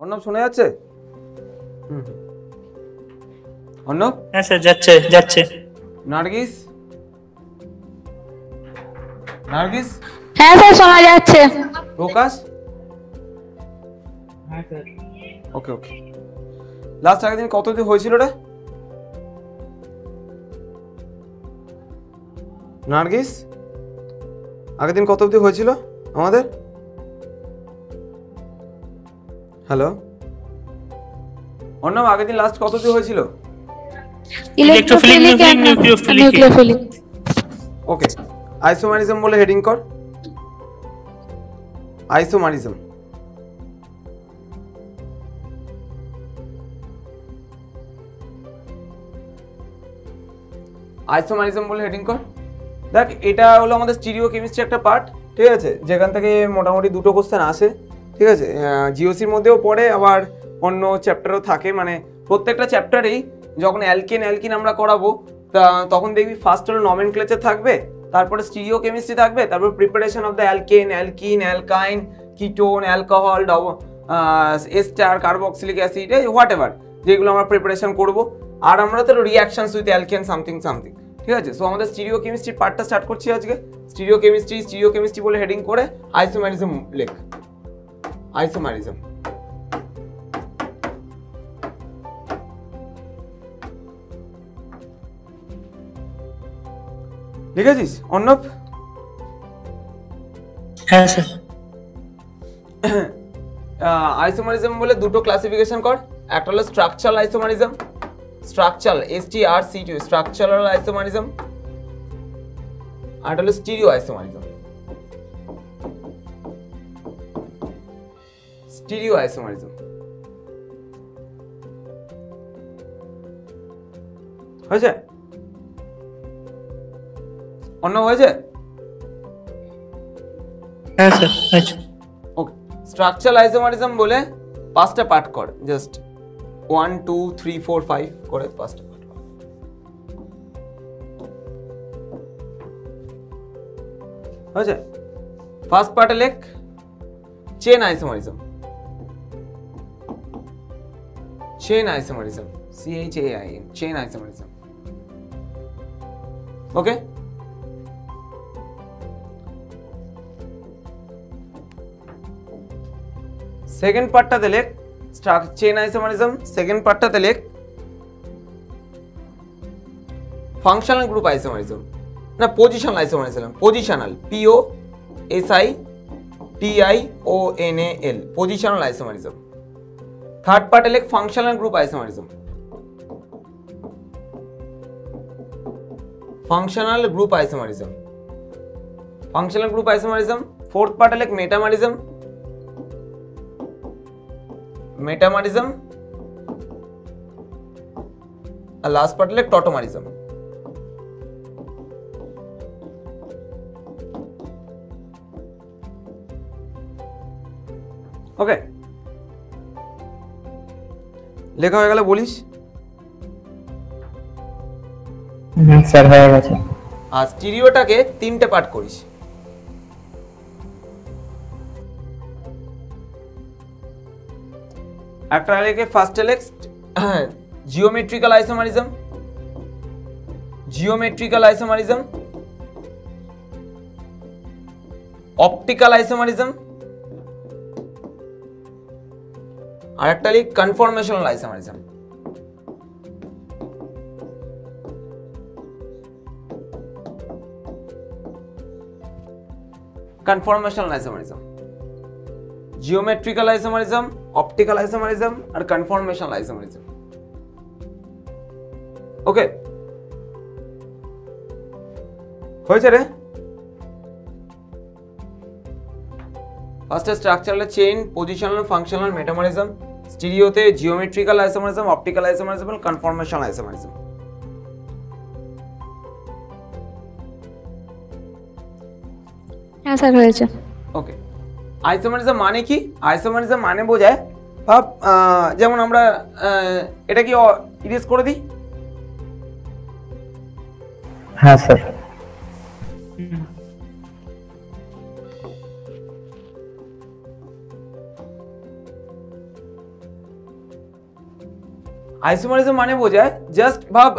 অর্ণব শোনা যাচ্ছে? অর্ণব? হ্যাঁ স্যার, যাচ্ছে যাচ্ছে। নার্গিস? নার্গিস? হ্যাঁ স্যার, শোনা যাচ্ছে। প্রকাশ? হ্যাঁ স্যার। ওকে ওকে। লাস্ট আগের দিন কত দিন হয়েছিল রে? নার্গিস, আগের দিন কত অবধি হয়েছিল আমাদের? হ্যালো অর্ণব, আগের দিন লাস্ট কত অবধি হয়েছিল? Electrophilic and nucleophilic. Okay, isomerism বলে হেডিং কর। আইসোমারিজম। আইসোমারিজম বলে হেডিং কর। দেখ, এটা হলো আমাদের স্টিরিও কেমিস্ট্রি একটা পার্ট, ঠিক আছে, যেখান থেকে মোটামুটি দুটো কোশ্চেন আসে, ঠিক আছে। জিওসির মধ্যেও পড়ে, আবার অন্য চ্যাপ্টারও থাকে, মানে প্রত্যেকটা চ্যাপ্টারেই যখন অ্যালকিন আমরা করাবো তখন দেখবি ফার্স্ট হলো নমেনক্লেচার থাকবে, তারপরে স্টিরিও কেমিস্ট্রি থাকবে, তারপর preparation of the alkene, alkyne, ketone, alcohol, ester, carboxylic acid, whatever, যেগুলো আমরা প্রিপারেশন করবো। আর আমরা তো রিয়াকশনস উইথ অ্যালকেন সামথিং, ঠিক আছে। সো আমাদের স্টিরিও কেমিস্ট্রি পার্টটা স্টার্ট করছি আজকে। স্টিরিও কেমিস্ট্রি বলে হেডিং করে আইসোমারিজম লেখ। আইসোমারিজম। লিখেছিস অর্ণব? হ্যাঁ স্যার। আইসোমারিজম বলে দুটো ক্লাসিফিকেশন কর। একটা হলো structural isomerism, structural STRC2 structural isomerism, আর হলো স্টিরিও আইসোমারিজম। স্টিরিও আইসোমারিজম হয়েছে? অন্য হয়েছে? হ্যাঁ স্যার, হয়েছে। ওকে, স্ট্রাকচারাল আইসোমারিজম বলে পাঁচটা পার্ট কর, জাস্ট 1 2 3 4 5 করে পাঁচটা পার্ট কর। হয়েছে? ফার্স্ট পার্টে লেখ chain isomerism. Chain isomerism, CHAIN, chain isomerism. Okay, second পার্টটাতে লেখ চেন আইসোমারিজম। সেকেন্ড পার্টটাতে লেখ ফাংশনাল গ্রুপ আইসোমারিজম, না positional isomerism, positional, POSITIONAL, positional isomerism. Third পার্টে লেখ functional group isomerism, functional group isomerism, functional group isomerism. Fourth পার্টে লেখ metamerism, metamerism. আর last পার্টে লেখ টটোমারিজম। ওকে, লেখা হয়ে গেলে বলিস। স্যার হয়ে গেছে। আর স্টিরিওটাকে তিনটে পার্ট করিস। একটা লেখে ফার্স্টে লেখ geometrical isomerism, geometrical isomerism, optical isomerism, আর একটা লিখ conformational isomerism. Conformational isomerism, geometrical isomerism, optical isomerism আর কনফর্মেশনাল আইসোমারিজম। ওকে, হয়েছে রে? ফার্স্টে structural chain, positional, functional, metamerism. স্টিরিওতে জিওমেট্রিক্যাল আইসোমারিজম, অপটিক্যাল আইসোমারিজম আর কনফর্মেশনাল আইসোমারিজম। হ্যাঁ স্যার, হয়েছে। ওকে, আইসোমারিজম মানে কি? আইসোমারিজম মানে বোঝায়, ভাব যেমন আমরা এটা কি ইরেজ করে দিই? হ্যাঁ স্যার। আইসোমারিজম মানে বোঝায় জাস্ট ভাব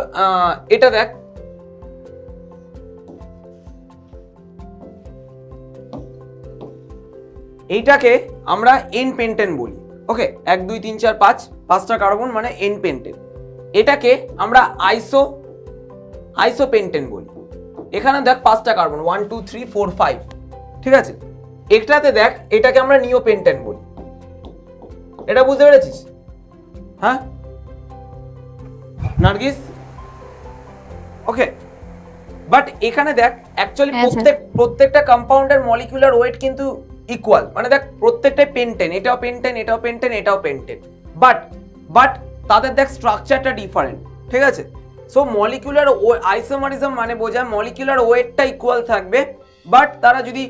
এটা দেখ, এইটাকে আমরা এন পেন্টেন বলি। ওকে, 1 2 3 4 5 5টা কার্বন মানে এন পেন্টেন। এটাকে আমরা আইসো পেন্টেন বলি। এখানে দেখ 5টা কার্বন 1 2 3 4 5, ঠিক আছে। একটাতে দেখ এটাকে আমরা নিও পেন্টেন বলি। এটা বুঝতে পেরেছিস? হ্যাঁ নার্গিস, ওকে। বাট এখানে দেখ অ্যাকচুয়ালি প্রত্যেকটা কম্পাউন্ডের মলিকুলার ওয়েট কিন্তু ইকুয়াল, মানে দেখ প্রত্যেকটাই পেন্টেন, এটাও পেন্টেন, এটাও পেন্টেন, এটাও পেন্টেন, বাট তাদের দেখ স্ট্রাকচারটা ডিফারেন্ট, ঠিক আছে। সো মলিকুলার আইসোমারিজম মানে বোঝায় মলিকুলার ওয়েটটা ইকুয়াল থাকবে, বাট তারা যদি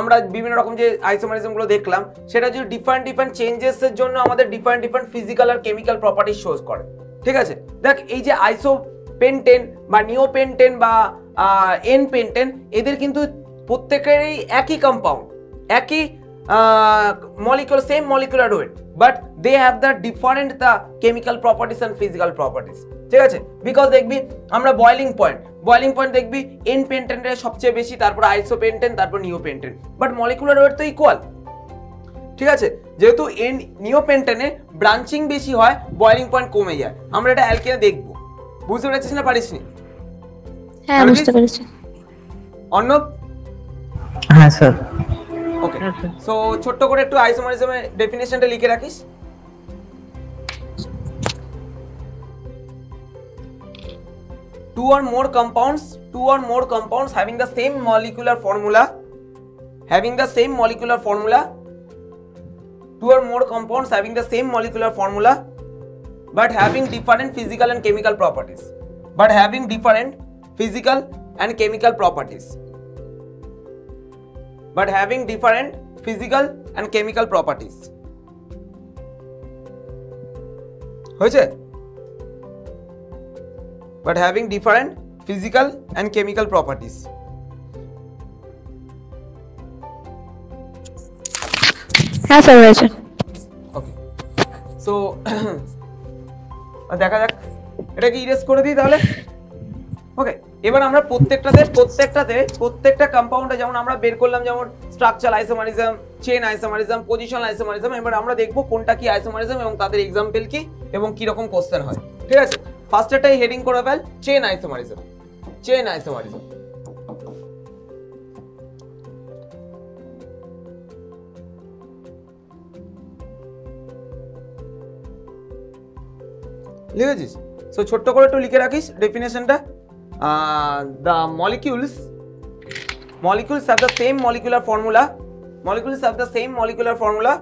আমরা বিভিন্ন রকম যে আইসোমারিজম গুলো দেখলাম সেটা যদি ডিফারেন্ট চেঞ্জেস এর জন্য আমাদের ডিফারেন্ট ফিজিক্যাল আর কেমিক্যাল প্রপার্টি শোজ করে, ঠিক আছে। দেখ এই যে আইসো পেন্টেন বা নিও পেন্টেন বা এন পেন্টেন, এদের কিন্তু প্রত্যেকেরই একই কম্পাউন্ড, একই molecule, same molecular weight, but they have the different the chemical properties and physical properties, ঠিক আছে। বিকজ দেখবি আমরা বয়লিং পয়েন্ট দেখবি এন পেন্টেনের সবচেয়ে বেশি, তারপর আইসো পেন্টেন, তারপর নিও পেন্টেন, বাট মলিকুলার ওয়েট তো ইকুয়াল, ঠিক আছে। যেহেতু এন নিও পেন্টেনে ব্রাঞ্চিং বেশি হয়, বয়লিং পয়েন্ট কমে যায়। আমরা এটা অ্যালকেনে দেখব, বুঝতে পেরেছিস না পারিসনি? হ্যাঁ বুঝতে পেরেছি। অর্ণব? হ্যাঁ স্যার। ওকে, সো ছোট্ট করে একটু আইসোমারিজমের ডেফিনেশনটা লিখে রাখিস। Two or more compounds having the same molecular formula, two or more compounds having the same molecular formula, but having different physical and chemical properties, হয়েছে? but having different physical and chemical properties. হ্যাঁ sir হয়েছে। ওকে, so দেখা যাক এটা কি erase করে দিই তাহলে। ওকে, এবার আমরা প্রত্যেকটা কম্পাউন্ডে যেমন আমরা বের করলাম, যেমন structure isomerism, chain isomerism, position isomerism, এবার আমরা দেখবো কোনটা কি আইসোমারিজম এবং তাদের এক্সাম্পল কি এবং কি রকম কোশ্চেন হয়, ঠিক আছে। ফার্স্টেরটাই হেডিং করে ফেল, চেইন আইসোমারিজম। লিখেছিস? সো ছোট্ট করে একটু লিখে রাখিস ডেফিনেশনটা। The molecules have the same molecular formula,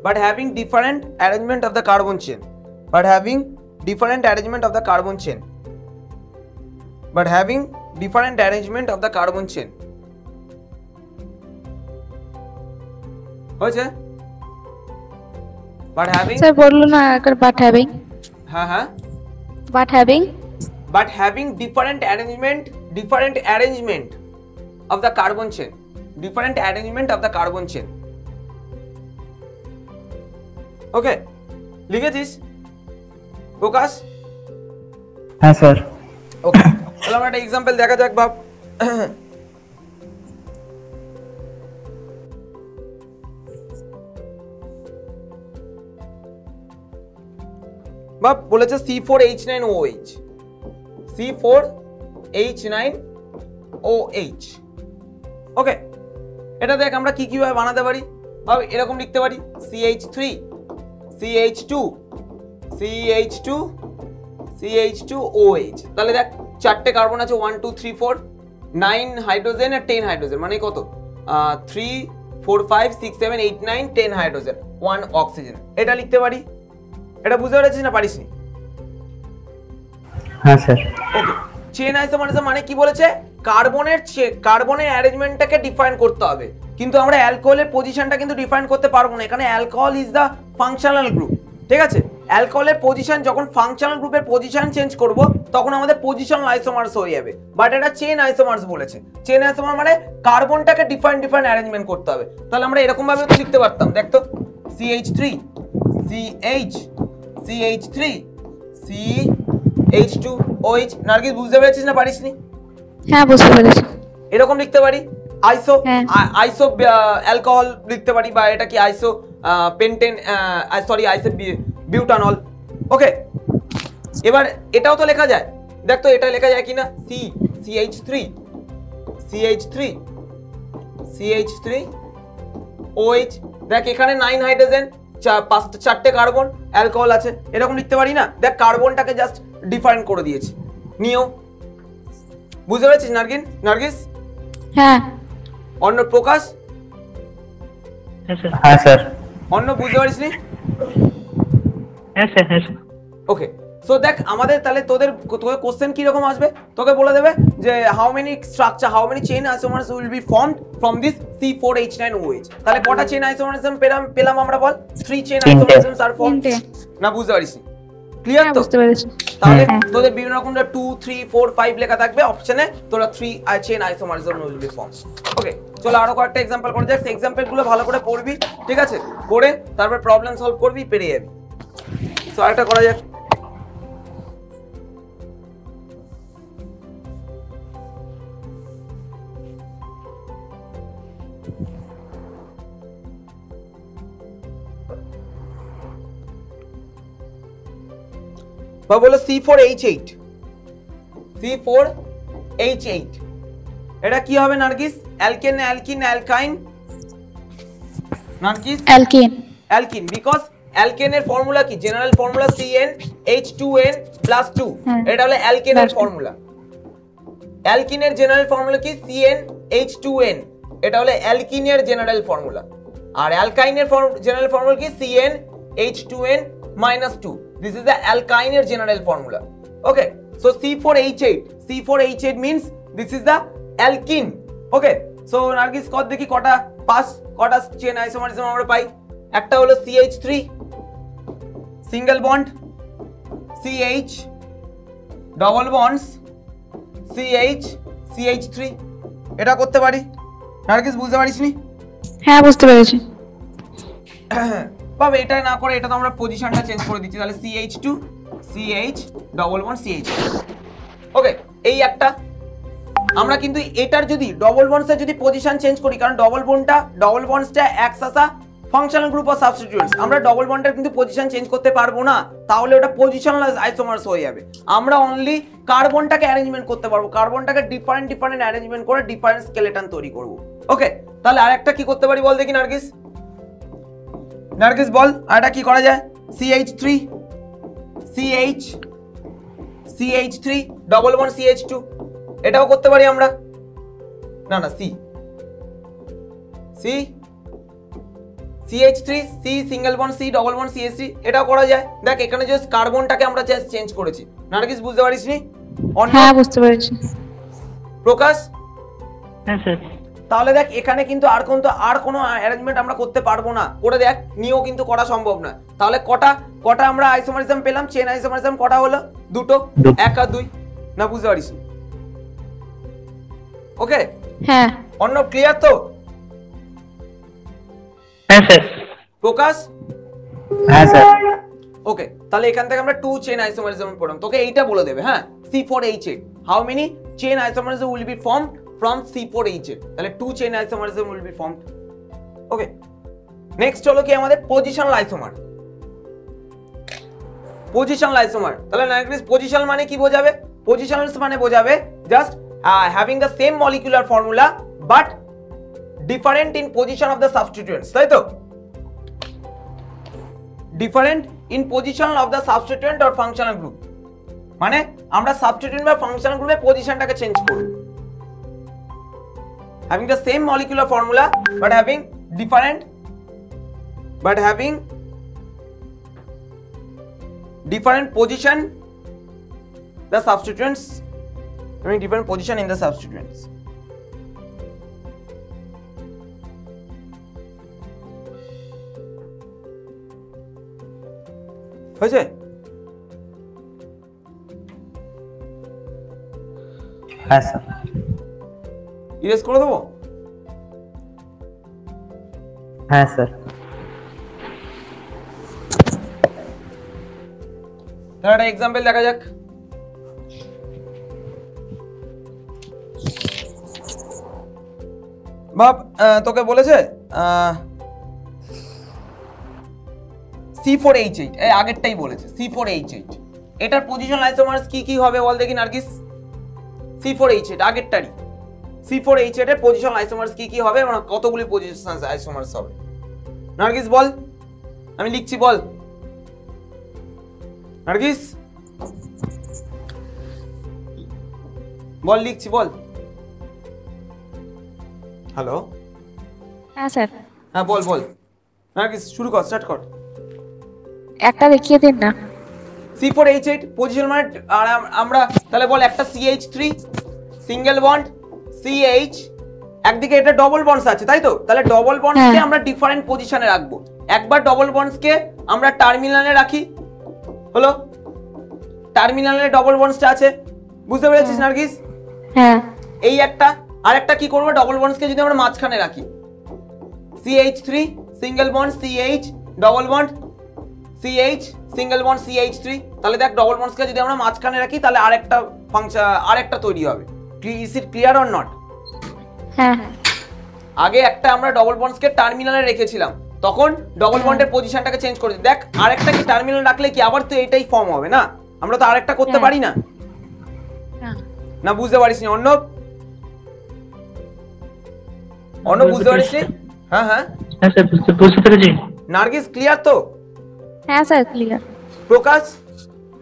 but having different arrangement of the carbon chain, হয়েছে? but having, স্যার বললো না একবার বাট হ্যাভিং, হ্যাঁ but having different arrangement of the carbon chain, ওকে, লিখেছিস প্রকাশ? হ্যাঁ স্যার। ওকে, তাহলে আমরা একটা এক্সাম্পল দেখা যাক। ভাব বলেছে C4H9OH, ওকে। এটা দেখ আমরা কি কিভাবে বানাতে পারি, ভাব এরকম লিখতে পারি CH3 CH2OH। তাহলে দেখ চারটে কার্বন আছে, 1 2 3 4, 9 হাইড্রোজেন আর 10 হাইড্রোজেন, মানে কত 3 4 5 6 7 8 9 10 হাইড্রোজেন, 1 অক্সিজেন। এটা লিখতে পারি। এটা বুঝতে পেরেছিস না পারিসনি? হ্যাঁ স্যার। ওকে, চেইন আইসোমারিজম মানে কি বলেছে, কার্বনের অ্যারেঞ্জমেন্টটাকে ডিফাইন করতে হবে, কিন্তু আমরা অ্যালকোহলের পজিশনটা কিন্তু ডিফাইন করতে পারবো না। এখানে alcohol is the functional group, ঠিক আছে। অ্যালকোহলের পজিশন যখন ফাংশনাল গ্রুপের পজিশন চেঞ্জ করব তখন আমাদের পজিশনাল আইসোমার্স হয়ে যাবে, বাট এটা চেইন আইসোমার্স বলেছে। চেইন আইসোমার মানে কার্বনটাকে ডিফারেন্ট অ্যারেঞ্জমেন্ট করতে হবে। তাহলে আমরা এরকম ভাবে তো লিখতে পারতাম, দেখ তো CH3 CH CH3 CH2OH। Nargis বুঝতে পেরেছিস না পারিসনি? হ্যাঁ বুঝতে পেরেছি। এরকম লিখতে পারি আইসো হ্যাঁ। আইসো অ্যালকোহল লিখতে পারি, বা এটা কি আইসো পেন্টেন সরি আইসো বিউটানল। ওকে, এবার এটাও তো লেখা যায়, দেখ তো এটা লেখা যায় কিনা। CH3 OH। দেখ এখানে 9 হাইড্রোজেন, চারটে কার্বন, অ্যালকোহল আছে, এরকম লিখতে পারি না। দেখ কার্বনটাকে জাস্ট ডিফারেন্ট করে দিয়েছি। নিও, বুঝতে পেরেছিস নার্গিস? হ্যাঁ। অন্য প্রকাশ, হ্যাঁ স্যার। অন্য বুঝতে পারিস নি? হ্যাঁ স্যার, হ্যাঁ স্যার। ওকে, সো দেখ আমাদের তাহলে তোদের কোশ্চেন কি রকম আসবে, তোকে বলে দেবে যে how many chain isomers will be formed from this C4H9OH। তাহলে কটা চেইন আইসোমারিজম পেলাম আমরা, বল? 3 চেইন আইসোমারিজমস আর ফর্মড। না বুঝতে পারিস? ক্লিয়ার হ্যাঁ তো? বুঝতে পেরেছি। তাহলে হ্যাঁ। তোদের বিভিন্ন রকম 2 3 4 5 লেখা থাকবে অপশনে, তোরা 3 chain isomerism will be formed. Okay, চলো আরো কয়েকটা एग्जांपल করা যাক। एग्जांपल গুলো ভালো করে পড়বি, ঠিক আছে? পড়ে তারপর প্রবলেম সলভ করবি, পেরে যাবি। সো আরেকটা করা যাক। বা বলো C4H8। এটা কি হবে Nargis? Alkane, alkene, alkyne? Nargis alkene, because অ্যালকেনের ফর্মুলা কি? General formula CnH2n+2। এটা হলো অ্যালকেনের ফর্মুলা। অ্যালকিনের জেনারেল ফর্মুলা কি? CnH2n। এটা হলো অ্যালকিনের জেনারেল ফর্মুলা। আর অ্যালকাইনের জেনারেল ফর্মুলা কি? CnH2n-2। This is the alkyne general formula. Okay, so C4H8 means this is the alkene. Okay, so Nargis কত দেখি কটা কটা চেন আইসোমারিজম আমরা পাই? একটা হলো CH3 single bond, CH double bonds, CH3। এটা করতে পারি। নার্গিস বুঝতে পারিসনি? হ্যাঁ বুঝতে পেরেছি। তবে এটা না করে এটা তো আমরা পজিশনটা চেঞ্জ করে দিচ্ছি, তাহলে CH2 CH double bond CH। ওকে, এই একটা আমরা কিন্তু এটার যদি ডবল বন্ডসের যদি পজিশন চেঞ্জ করি, কারণ ডবল বন্ডসটা একসাথে ফাংশনাল গ্রুপ অফ সাবস্টিটিউয়েন্টস, আমরা ডবল বন্ডের কিন্তু পজিশন চেঞ্জ করতে পারবো না, তাহলে ওটা পজিশনাল আইসোমার্স হয়ে যাবে। আমরা অনলি কার্বনটাকে অ্যারেঞ্জমেন্ট করতে পারবো, কার্বনটাকে ডিফারেন্ট অ্যারেঞ্জমেন্ট করে ডিফারেন্ট স্কেলেটন তৈরি করব। ওকে, তাহলে আরেকটা কি করতে পারি বল দেখি নার্গিস বল, আরেকটা কি করা যায়? CH3 ডবল বন্ড CH2, এটাও করতে পারি আমরা। না CH3 C single bond C double bond CH3, এটাও করা যায়। দেখ এখানে জাস্ট কার্বনটাকে আমরা জাস্ট চেঞ্জ করেছি। নার্গিস বুঝতে পারিসনি? হ্যাঁ বুঝতে পেরেছি। প্রকাশ? হ্যাঁ স্যার। তাহলে দেখ এখানে কিন্তু আর কোনো অ্যারেঞ্জমেন্ট আমরা করতে পারবো না, করে দেখ নিও কিন্তু করা সম্ভব না। তাহলে কটা আমরা আইসোমারিজম পেলাম? চেন আইসোমারিজম কটা হলো? দুটো, 1 আর 2। না বুঝতে পারিস? ওকে, হ্যাঁ। অন্য ক্লিয়ার তো? হ্যাঁ স্যার। প্রকাশ? হ্যাঁ স্যার। ওকে, তাহলে এখান থেকে আমরা 2 চেন আইসোমারিজম পড়লাম, তোকে এইটা বলে দেবে। হ্যাঁ, C4H8 how many chain isomerism will be formed from C4H8, তাহলে 2 chain isomerism will be formed. Okay, next হলো কি আমাদের পজিশনাল আইসোমার। তাহলে নাইট্রিস পজিশনাল মানে কি বোঝাবে? পজিশনালস মানে বোঝাবে just having the same molecular formula but different in position of the substituents, তাই তো? Different in position of the substituent or functional group, মানে আমরা সাবস্টিটিউয়েন্ট বা ফাংশনাল গ্রুপের পজিশনটাকে চেঞ্জ করব। Having the same molecular formula but having different position the substituents, having different position in the substituents. হয়েছে? হ্যাঁ স্যার। ইরেজ করে দেবো? হ্যাঁ স্যার। তাহলে একটা এক্সাম্পল দেখা যাক। বাপ তোকে বলেছে C4H8, এই আগেরটাই বলেছে C4H8, এটার পজিশনাল আইসোমার্স কি কি হবে বল দেখি নার্গিস। C4H8 আগেরটারই, C4H8 এর পজিশনাল আইসোমার্স কি কি হবে এবং কতগুলি পজিশনাল আইসোমার্স হবে নার্গিস বল, আমি লিখছি বল নার্গিস, বল লিখছি বল। হ্যালো, হ্যাঁ স্যার, হ্যাঁ বল বল নার্গিস, শুরু কর, স্টার্ট কর। একটা দেখিয়ে দিন না। C4H8 পজিশন মানে আর আমরা তাহলে বল একটা CH3 সিঙ্গেল বন্ড CH, একদিকে এটা ডবল বন্ডস আছে তাই তো, তাহলে ডবল বন্ডসকে আমরা ডিফারেন্ট পজিশনে রাখবো। একবার ডবল বন্ডসকে আমরা টার্মিনালে রাখি, হলো টার্মিনালে ডবল বন্ডসটা আছে, বুঝতে পেরেছিস নার্গিস? হ্যাঁ। এই একটা, আর একটা কি করব, ডবল বন্ডসকে যদি আমরা মাঝখানে রাখি, CH3 single bond CH double bond CH single bond CH3, তাহলে দেখ ডবল বন্ডসকে যদি আমরা মাঝখানে রাখি তাহলে আরেকটা ফাংশন আরেকটা তৈরি হবে। Is it clear or not? হ্যাঁ হ্যাঁ। আগে একটা আমরা ডবল বন্ডসকে টার্মিনালে রেখেছিলাম, তখন ডবল বন্ডের পজিশনটাকে চেঞ্জ করেছি। দেখ আরেকটা কি টার্মিনাল রাখলে কি আবার তো এটাই ফর্ম হবে না, আমরা তো আরেকটা করতে পারি না। না বুঝতে পারিস নি অর্ণব? অর্ণব বুঝতে পারিস নি? হ্যাঁ হ্যাঁ হ্যাঁ স্যার, বুঝতে পেরেছি। নার্গিস ক্লিয়ার তো? হ্যাঁ স্যার ক্লিয়ার। প্রকাশ?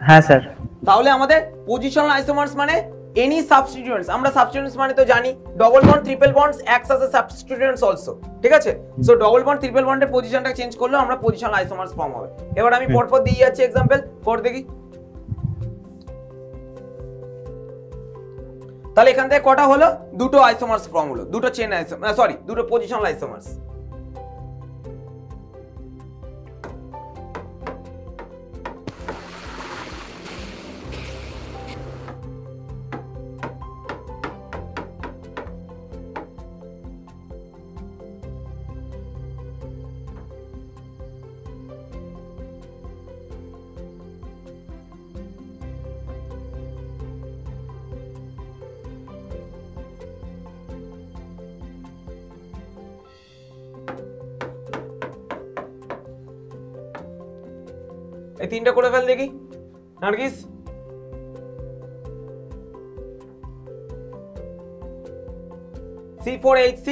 হ্যাঁ স্যার। তাহলে আমাদের পজিশনাল আইসোমার্স মানে এনি সাবস্টিটিউয়েন্টস, আমরা সাবস্টিটিউয়েন্টস মানে তো জানি double bond triple bonds acts as a substituents also, ঠিক আছে? সো ডবল বন্ড ট্রিপল বন্ডের পজিশনটা চেঞ্জ করলে আমরা পজিশনাল আইসোমার্স ফর্ম হবে। এবার আমি পরপর দিয়ে যাচ্ছি এক্সাম্পল, পর দেখি। তাহলে এখান থেকে কটা হলো, দুটো আইসোমার্স ফর্ম হলো, দুটো চেন আইসোমার্স, সরি দুটো পজিশনাল আইসোমার্স। এই তিনটা করে ফেল দেখি নার্গিস। C4H6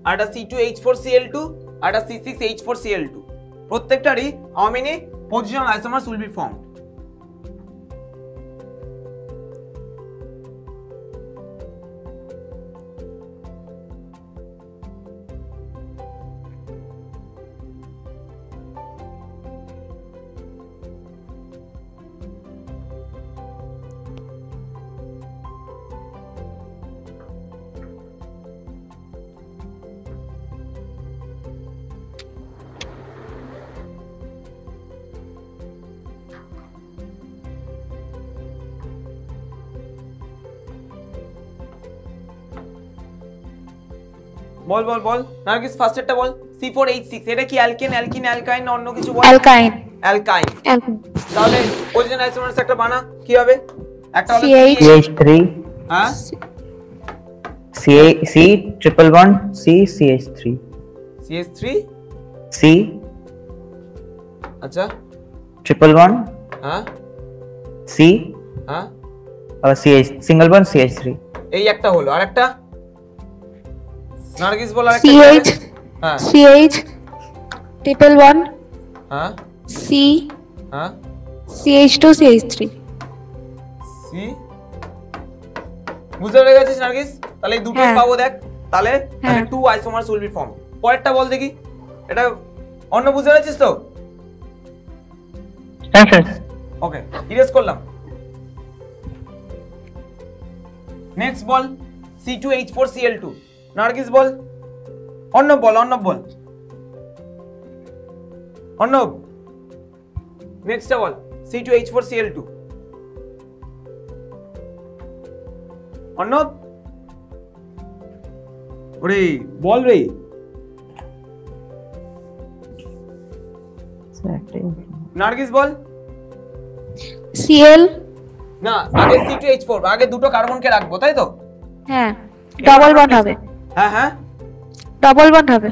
আর একটা C2H4Cl2 আর একটা C6H4Cl2, প্রত্যেকটারই how many positional isomers will be formed? Ball ball ball Nargis, ফার্স্টেরটা ball. C4H6 এটা কি অ্যালকেন, অ্যালকিন, অ্যালকাইন না অন্য কিছু বল? অ্যালকাইন। অ্যালকাইন। তাহলে পজিশন আইসোমার্স একটা বানা, কি হবে? একটা হলো CH3, হ্যাঁ C triple bond C CH3, CH3 C আচ্ছা triple bond হ্যাঁ C হ্যাঁ और CH single bond CH3। এই একটা হলো, আরেকটা নার্গিস বল আরেকটা। CH হ্যাঁ CH triple one হ্যাঁ C হ্যাঁ CH2 CH3। C বুঝতে পেরে গেছিস নার্গিস? তাহলে এই দুটোই পাবো দেখ, তাহলে টু আইসোমার্স উইল বি ফর্ম। পরেরটা বল দেখি, এটা অন্য বুঝতে পেরেছিস তো? হ্যাঁ স্যার। ওকে, ইরেজ করলাম। নেক্সট বল C2H4Cl2, নার্গিস বল। অর্ণব বল, অর্ণব বল, অর্ণব নেক্সটটা বল C2H4Cl2। অর্ণব ওরে বল রে। নার্গিস বল Cl. না, আগে C2H4 আগে দুটো কার্বনকে রাখবো, তাই তো? হ্যাঁ, ডবল বন্ড হবে। হ্যাঁ হ্যাঁ, ডবল বন্ড হবে।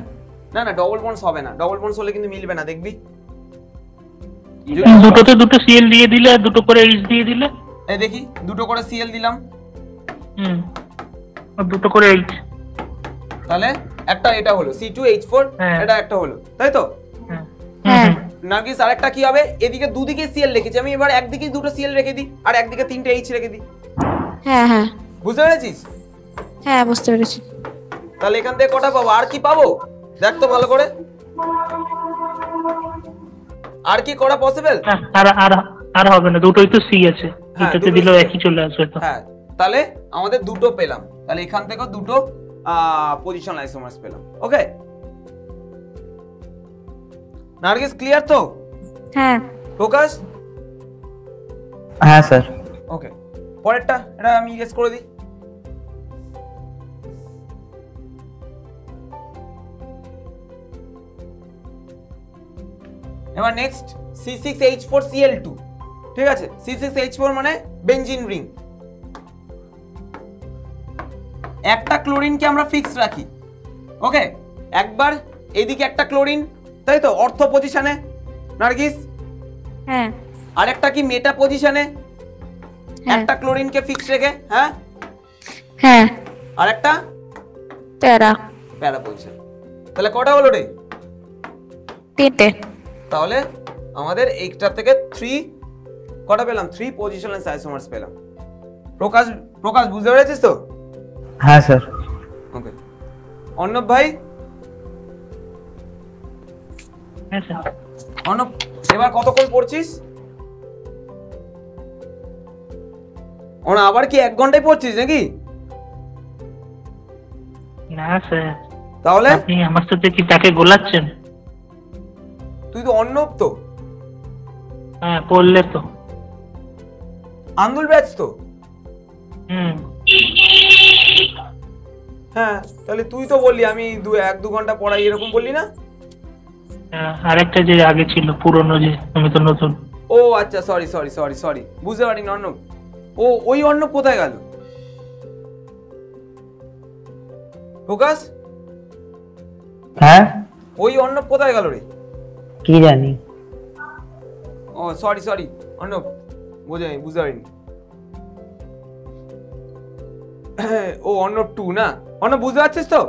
না না ডবল বন্ডস হবে না, ডবল বন্ডস হলে কিন্তু মিলবে না, দেখবি? দুটোতে দুটো সিএল দিয়ে দিলে আর দুটো করে এইচ দিয়ে দিলে। এই দেখি, দুটো করে Cl দিলাম, আর দুটো করে এইচ, তাহলে একটা এটা হলো C2H4, হ্যাঁ। এটা একটা হলো, তাই তো? হ্যাঁ। নার্গিস আরেকটা কি হবে? এদিকে দুদিকে Cl লিখেছি আমি, এবার একদিকে দুটো Cl রেখে দিই আর একদিকে তিনটে H রেখে দিই। হ্যাঁ হ্যাঁ বুঝতে পেরেছিস? হ্যাঁ, বুঝতে পেরেছি। তাহলে এখান থেকে কটা পাবো? আর কি পাবো দেখ তো ভালো করে, আর কি করা পসিবল? আর আর আর হবে না, দুটোই তো সি আছে, হ্যাঁ, দুটোতে দুটোই দিলেও C একই চলে আসবে তো। হ্যাঁ, তাহলে আমাদের দুটো পেলাম, তাহলে এখান থেকেও দুটো পজিশন আইসোমার্স পেলাম। ওকে নার্গিস, ক্লিয়ার তো? হ্যাঁ। প্রকাশ? হ্যাঁ স্যার। ওকে, পরেরটা এটা আমি গেস করে দিই। এবার নেক্সট C6H4Cl2, ঠিক আছে? C6H4 মানে বেনজিন রিং। একটা ক্লোরিনকে আমরা ফিক্স রাখি, ওকে? একবার এদিকে একটা ক্লোরিন, তাই তো, অর্থ পজিশনে নার্গিস, হ্যাঁ আর একটা কি মেটা পজিশনে, হ্যাঁ একটা ক্লোরিনকে ফিক্স রেখে, হ্যাঁ, হ্যাঁ, আর একটা প্যারা। প্যারা পজিশন। তাহলে কটা হলো রে? তিনটে। তাহলে আমাদের এইটা থেকে 3 কটা পেলাম? 3 পজিশনাল আইসোমার্স পেলাম। প্রকাশ, প্রকাশ বুঝতে পেরেছিস তো? হ্যাঁ স্যার। ওকে, অর্ণব ভাই? হ্যাঁ স্যার। অর্ণব এবার কতক্ষণ পড়ছিস? ওনা আবার কি 1 ঘন্টায় পড়ছিস নাকি? না স্যার, তাহলে আপনি আমার সাথে কি তাকে গোলাচ্ছেন? তুই তো অর্ণব তো, হ্যাঁ পড়লে তো। আন্দুল ব্যাচ তো। হুম। হ্যাঁ, তাহলে তুই তো বললি আমি 1-2 ঘন্টা পড়াই, এরকম বললি না? আরেকটা যে আগে ছিল পুরনো, যে আমি তো নতুন। ও আচ্ছা, সরি সরি সরি সরি, বুঝতে পারিনি অর্ণব। ও ওই অর্ণব কোথায় গেল? প্রকাশ, হ্যাঁ ওই অর্ণব কোথায় গেল রে? কি জানি। ও সরি সরি অর্ণব, বুঝতে পারিনি। ও অর্ণব 2 না? অর্ণব বুঝতে পারছিস তো?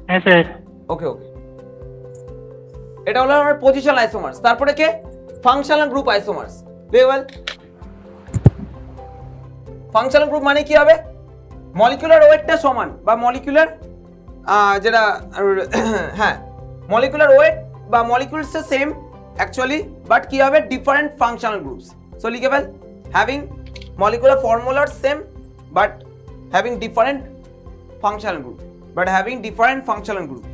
হ্যাঁ স্যার। ওকে ওকে, এটা হলো আমার পজিশনাল আইসোমার্স। তারপরে কে? Functional group isomers. Level functional group মানে কি হবে? মলিকুলার ওয়েটটা সমান, বা মলিকুলার যেটা হ্যাঁ, মলিকুলার ওয়েট বা মলিকুলস সেম অ্যাকচুয়ালি, বাট কি হবে? Different functional groups. সো লিখেবল হ্যাভিং মলিকুলার ফর্মুলার same but having different functional group, but having different functional group,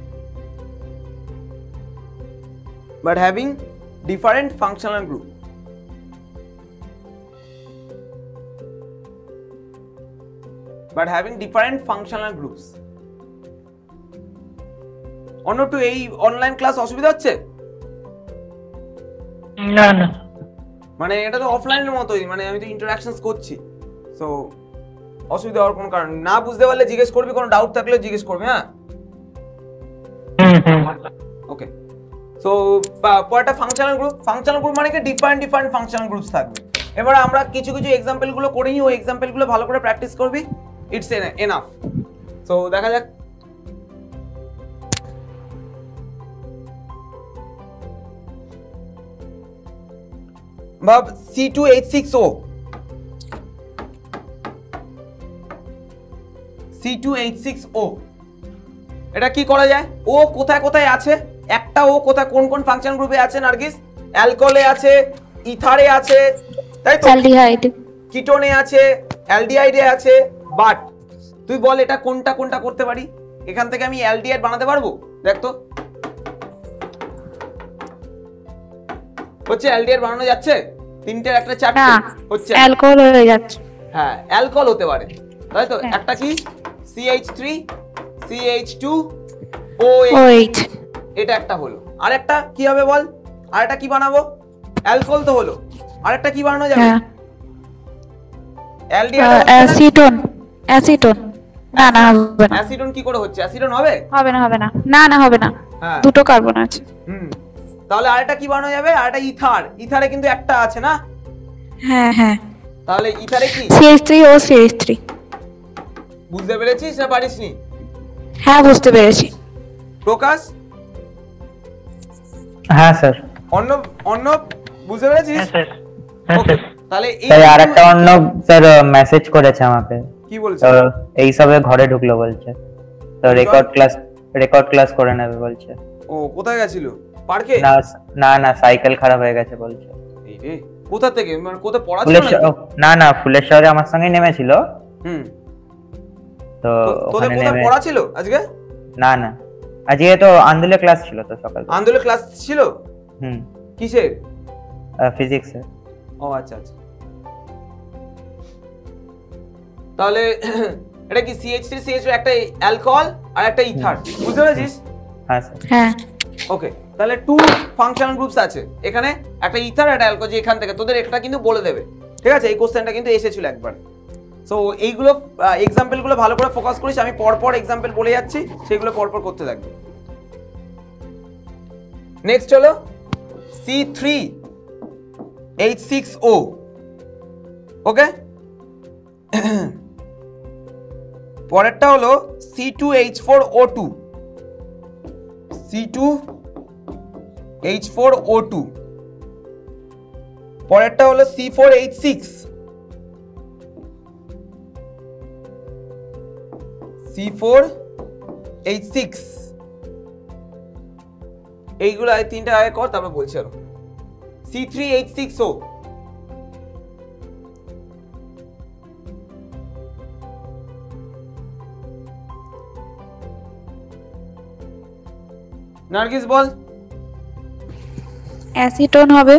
but having different functional group, but having different functional groups. অন্য একটু এই online class অসুবিধা হচ্ছে? না না, মানে এটা তো অফলাইনের মতোই, মানে আমি তো ইন্টারঅ্যাকশনস করছি, সো অসুবিধা হওয়ার কোনো কারণ না। বুঝতে পারলে জিজ্ঞেস করবি, কোনো ডাউট থাকলে জিজ্ঞেস করবি। হ্যাঁ, ওকে। সো পরেরটা ফাংশনাল গ্রুপ। ফাংশনাল গ্রুপ মানে কি? ডিফারেন্ট ফাংশনাল গ্রুপস থাকবে। এবার আমরা কিছু এক্সাম্পল গুলো করে নিই, ওই এক্সাম্পল গুলো ভালো করে প্র্যাকটিস করবি, ইটস এনাফ। সো দেখা যাক। ভাব C2H6O, C2H6O, এটা কি করা যায়? ও কোথায় কোথায় আছে? একটা ও কোথায় কোন কোন ফাংশন গ্রুপে আছে নার্গিস? অ্যালকোহলে আছে, ইথারে আছে, তাই তো? অ্যালডিহাইড। কিটোনে আছে, অ্যালডিহাইডে আছে, বাট তুই বল এটা কোনটা কোনটা করতে পারি? এখান থেকে আমি অ্যালডিহাইড বানাতে পারবো? দেখ তো, হচ্ছে অ্যালডিহাইড বানানো যাচ্ছে? তিনটের একটা চারটে হচ্ছে অ্যালকোহল হয়ে যাচ্ছে। হ্যাঁ, অ্যালকোহল হতে পারে, তাই তো? হ্যাঁ। একটা কি CH3 CH2 OH। এটা একটা হলো। আর একটা কি হবে বল? আর একটা কি বানাবো? অ্যালকোহল তো হলো, আরেকটা কি বানানো যাবে? হ্যাঁ অ্যালডিহাইড। অ্যাসিটন। অ্যাসিটন না না হবে না, অ্যাসিডন কি করে হচ্ছে? অ্যাসিডন হবে? হবে না হবে না, না না হবে না, হ্যাঁ দুটো কার্বন আছে। তাহলে আরেকটা কি বানানো যাবে? আরেকটা ইথার। ইথারে কিন্তু একটা আছে না? হ্যাঁ হ্যাঁ, তাহলে ইথারে কি? CH3 ও CH3। বুঝতে পেরেছিস না পারিসনি? হ্যাঁ বুঝতে পেরেছি। প্রকাশ? হ্যাঁ স্যার। অন্য বুঝতে পেরেছিস? হ্যাঁ স্যার, হ্যাঁ Okay, স্যার। তাহলে স্যার আরেকটা অন্য স্যার মেসেজ করেছে আমাকে, কি বলছে? তো এই সবে ঘরে ঢুকলো বলছে, তো রেকর্ড ক্লাস করে নেবে বলছে। ও কোথায় গেছিল? পার্কে? না না না, সাইকেল খারাপ হয়ে গেছে বলছে। এই রে, কোথা থেকে? মানে কোথায় পড়া ছিল ফুলেশ্বর, নাকি? না না ফুলেশ্বরে আমার সঙ্গে নেমেছিল, হুম। তো তোদের ওখানে কোথায় নেমে, পড়া ছিল আজকে? না না আজকে তো আন্দোলনে ক্লাস ছিল তো সকালে। আন্দোলনে ক্লাস ছিল? হুম, কিসের? ফিজিক্সে। ও আচ্ছা আচ্ছা। তাহলে এটা কি CH3 CH2 একটা অ্যালকোহল আর একটা ইথার, বুঝতে পেরেছিস? হ্যাঁ স্যার। হ্যাঁ ওকে, তাহলে টু ফাংশনাল গ্রুপস আছে এখানে, একটা ইথার একটা অ্যালকোহল, যে এখান থেকে তোদের একটা কিন্তু বলে দেবে, ঠিক আছে? এই কোশ্চেনটা কিন্তু এসেছিল একবার। সো এইগুলো এক্সাম্পলগুলো ভালো করে ফোকাস করিস, আমি পরপর এক্সাম্পল বলে যাচ্ছি, সেগুলো পরপর করতে থাকবি। নেক্সট হলো C3H6O। ওকে, পরেরটা হলো C2H4O2। C2H4O2। পরেরটা হলো C4H6। C4H6। এইগুলো আগে তিনটা আগে কর, তারপর বলছি আরো। C3H6O। নার্গিস বল। অ্যাসিটন হবে।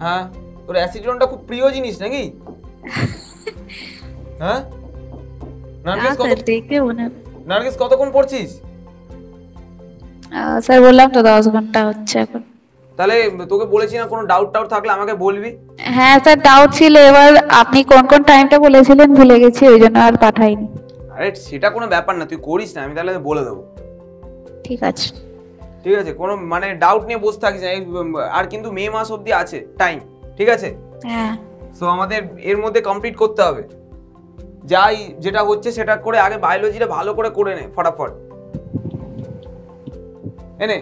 হ্যাঁ, তোর অ্যাসিডনটা খুব প্রিয় জিনিস নাকি? হ্যাঁ নার্গিস, দেখে মনে নার্গিস কতক্ষণ পড়ছিস? স্যার বললাম তো 10 ঘন্টা হচ্ছে এখন। তাহলে তোকে বলেছি না, কোনো ডাউট থাকলে আমাকে বলবি। হ্যাঁ স্যার ডাউট ছিল, এবার আপনি কোন কোন টাইমটা বলেছিলেন ভুলে গেছি, ওই জন্য আর পাঠাইনি। আরে সেটা কোনো ব্যাপার না, তুই করিস না, আমি তাহলে বলে দেবো। ঠিক আছে ঠিক আছে, কোনো মানে ডাউট নিয়ে বসে থাকিস না। আর কিন্তু মে মাস অবধি আছে টাইম, ঠিক আছে? হ্যাঁ সো আমাদের এর মধ্যে কমপ্লিট করতে হবে। যাই যেটা হচ্ছে সেটা করে আগে বায়োলজিটা ভালো করে নে ফটাফট। এনে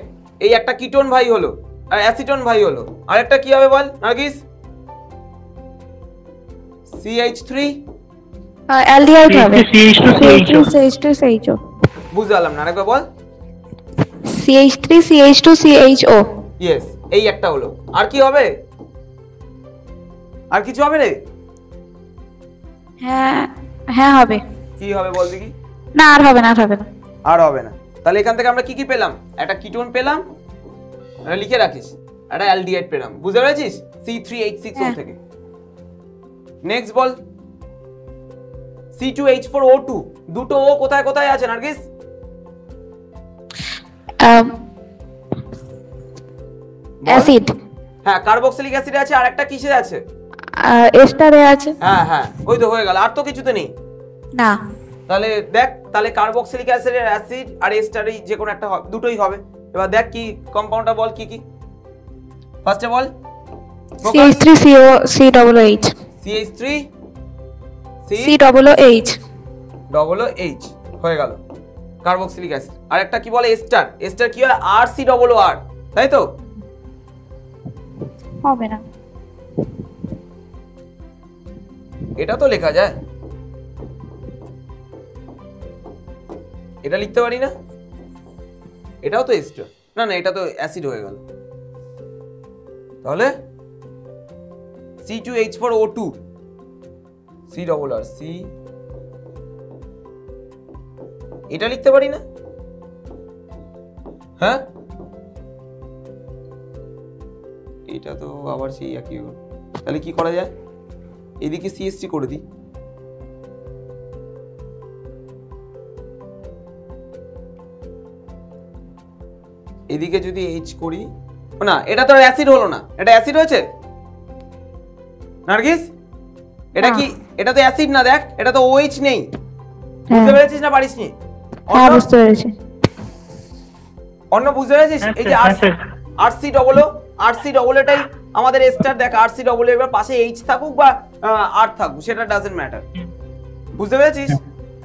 এই একটা কিটোন ভাই হলো আর অ্যাসিটন ভাই হলো, আর একটা কি হবে বল নার্গিস? CH3। অ্যালডিহাইড হবে। CH2 CHO। CH2 CHO। বুঝলাম না, আরেকবার বল। CH3 CH2 CHO। ইয়েস, এই একটা হলো। আর কি হবে? আর কিছু হবে রে? হ্যাঁ হ্যাঁ হবে। কি হবে বল দেখি? না আর হবে না, আর হবে না। আর হবে না। তাহলে এখান থেকে আমরা কি কি পেলাম? একটা কিটোন পেলাম, এটা লিখে রাখিস, একটা অ্যালডিহাইড পেলাম, বুঝতে পেরেছিস? C3H6O থেকে। নেক্সট বল। C2H4O2। দুটো ও কোথায় কোথায় আছে নার্গিস? অ্যাসিড। হ্যাঁ, কার্বক্সিলিক অ্যাসিডে আছে, আর একটা কিসে আছে? এস্টারে আছে। হ্যাঁ হ্যাঁ, ওই তো হয়ে গেল, আর তো কিছুতে নেই। না। তাহলে দেখ, তাহলে কার্বক্সিলিক অ্যাসিডের অ্যাসিড আর এস্টারই যে কোনো একটা হবে, দুটোই হবে। এবার দেখ কি কম্পাউন্ডটা বল কি কি। ফার্স্টে বল। CH3 CO COOH। CH3 COOH। COOH হয়ে গেল কার্বক্সিলিক অ্যাসিড। আর একটা কি বলে এস্টার? এস্টার কি হয়? RCOOR, তাই তো? হবে না। এটা তো লেখা যায়, এটা লিখতে পারি না? এটাও তো এস্টার, না না এটা তো অ্যাসিড হয়ে গেল। তাহলে C2H4O2 COOR C, এটা লিখতে পারি না? হ্যাঁ, এটা তো আবার সেই একই। তাহলে কি করা যায়? এদিকে CH3 করে দিই। এদিকে যদি H করি না, এটা তো অ্যাসিড হলো না, এটা অ্যাসিড হয়েছে নার্গিস? এটা কি, এটা তো অ্যাসিড না, দেখ এটা তো OH নেই। বুঝতে পেরেছিস না পারিসনি? হ্যাঁ বুঝতে পেরেছি। অন্য বুঝতে পেরেছিস? এই যে RC double O, RC double এটাই আমাদের এস্টার। দেখ RC ডবল এর পাশে H থাকুক বা R থাকুক, সেটা ডাজন্ট ম্যাটার। বুঝতে পেরেছিস?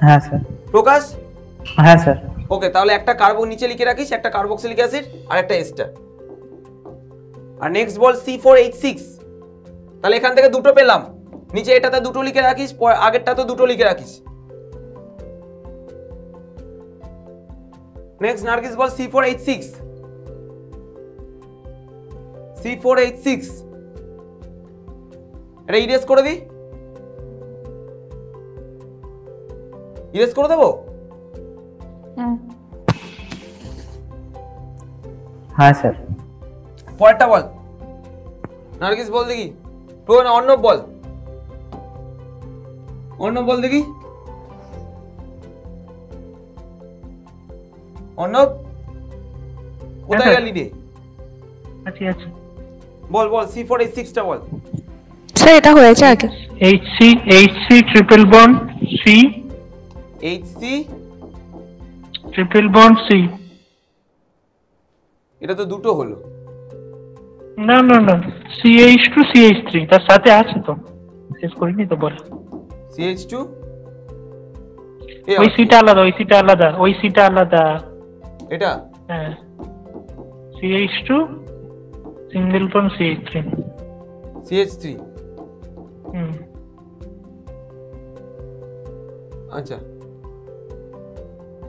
হ্যাঁ স্যার। প্রকাশ? হ্যাঁ স্যার। ওকে, তাহলে একটা কার্বন নিচে লিখে রাখিস, একটা কার্বক্সিলিক অ্যাসিড আর একটা এস্টার। আর নেক্সট বল C4H6। তাহলে এখান থেকে দুটো পেলাম, নিচে এটাতে দুটো লিখে রাখিস, আগেরটা তো দুটো লিখে রাখিস। নেক্সট নার্গিস বল C4H6। C4H6 এটা ইরেজ করে দিই, ইরেজ করে দেবো? হ্যাঁ স্যার। পরেরটা বল নার্গিস, বল দেখি। অর্ণব বল, অর্ণব বল দেখি। অর্ণব কোথায় গেলি রে? আচ্ছা আচ্ছা, বল বল C4H6 টা বল। স্যার এটা হয়েছে আগে। HC triple bond C, HC triple bond C। এটা তো দুটো হলো। না না না, CH2 CH3 তার সাথে আছে তো, শেষ করিনি তো বল। CH2 ওই সিটা আলাদা, ওই সিটা আলাদা, ওই সিটা আলাদা। এটা হ্যাঁ, CH2 single bond CH3। CH3 হুম, আচ্ছা,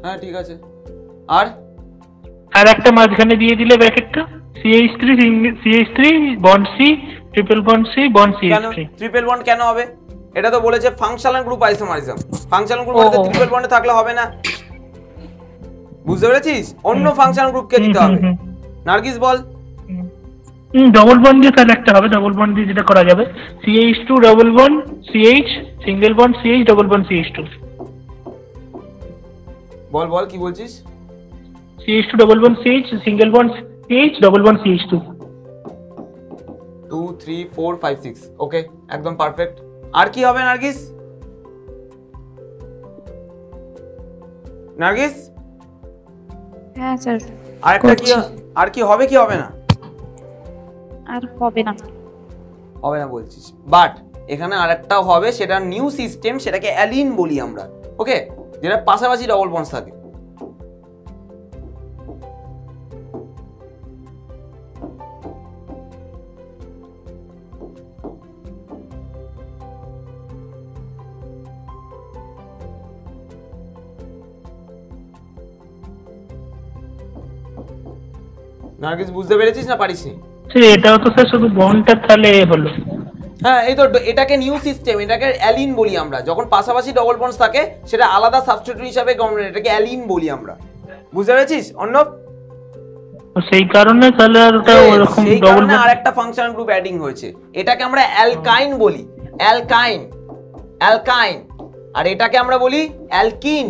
হ্যাঁ ঠিক আছে। আর আর একটা মাঝখানে দিয়ে দিলে ব্র্যাকেটটা CH3 bond C triple bond C bond কেন CH3। ট্রিপল বন্ড কেন হবে? এটা তো বলেছে functional group isomerism. Functional group মানে ট্রিপল বন্ডে থাকলে হবে না। বুঝতে পেরেছিস? অন্য ফাংশনাল গ্রুপকে দিতে হবে। নার্গিস বল। ডবল বন্ড দিয়ে তাহলে একটা হবে, ডবল বন্ড দিয়ে যেটা করা যাবে CH2 double bond CH single bond CH double bond CH2। বল বল কি বলছিস? CH2 double bond CH single bond CH double bond CH2। 2 3 4 5 6 ওকে, একদম পারফেক্ট। আর কি হবে নার্গিস? নার্গিস হ্যাঁ স্যার। আরেকটা কি, আর কি হবে কি হবে না? আর হবে না। হবে না বলছিস, বাট এখানে আরেকটা হবে, সেটা নিউ সিস্টেম, সেটাকে অ্যালিন বলি আমরা। ওকে, যেটা পাশাপাশি ডবল বন্ডস থাকে। নার্গিস বুঝতে পেরেছিস না পারিসনি? এটাও তো স্যার শুধু বন্ডটা তাহলে হলো। হ্যাঁ এই তো, এটাকে নিউ সিস্টেম, এটাকে অ্যালিন বলি আমরা। যখন পাশাপাশি ডবল বন্ডস থাকে সেটা আলাদা সাবস্টিটিউট হিসাবে এটাকে অ্যালিন বলি আমরা। বুঝতে পেরেছিস অর্ণব? সেই কারণে তাহলে আর ওটা ওরকম ডবল বন্ড। আরেকটা ফাংশনাল গ্রুপ অ্যাডিং হয়েছে, এটাকে আমরা অ্যালকাইন বলি। অ্যালকাইন, অ্যালকাইন। আর এটাকে আমরা বলি অ্যালকিন,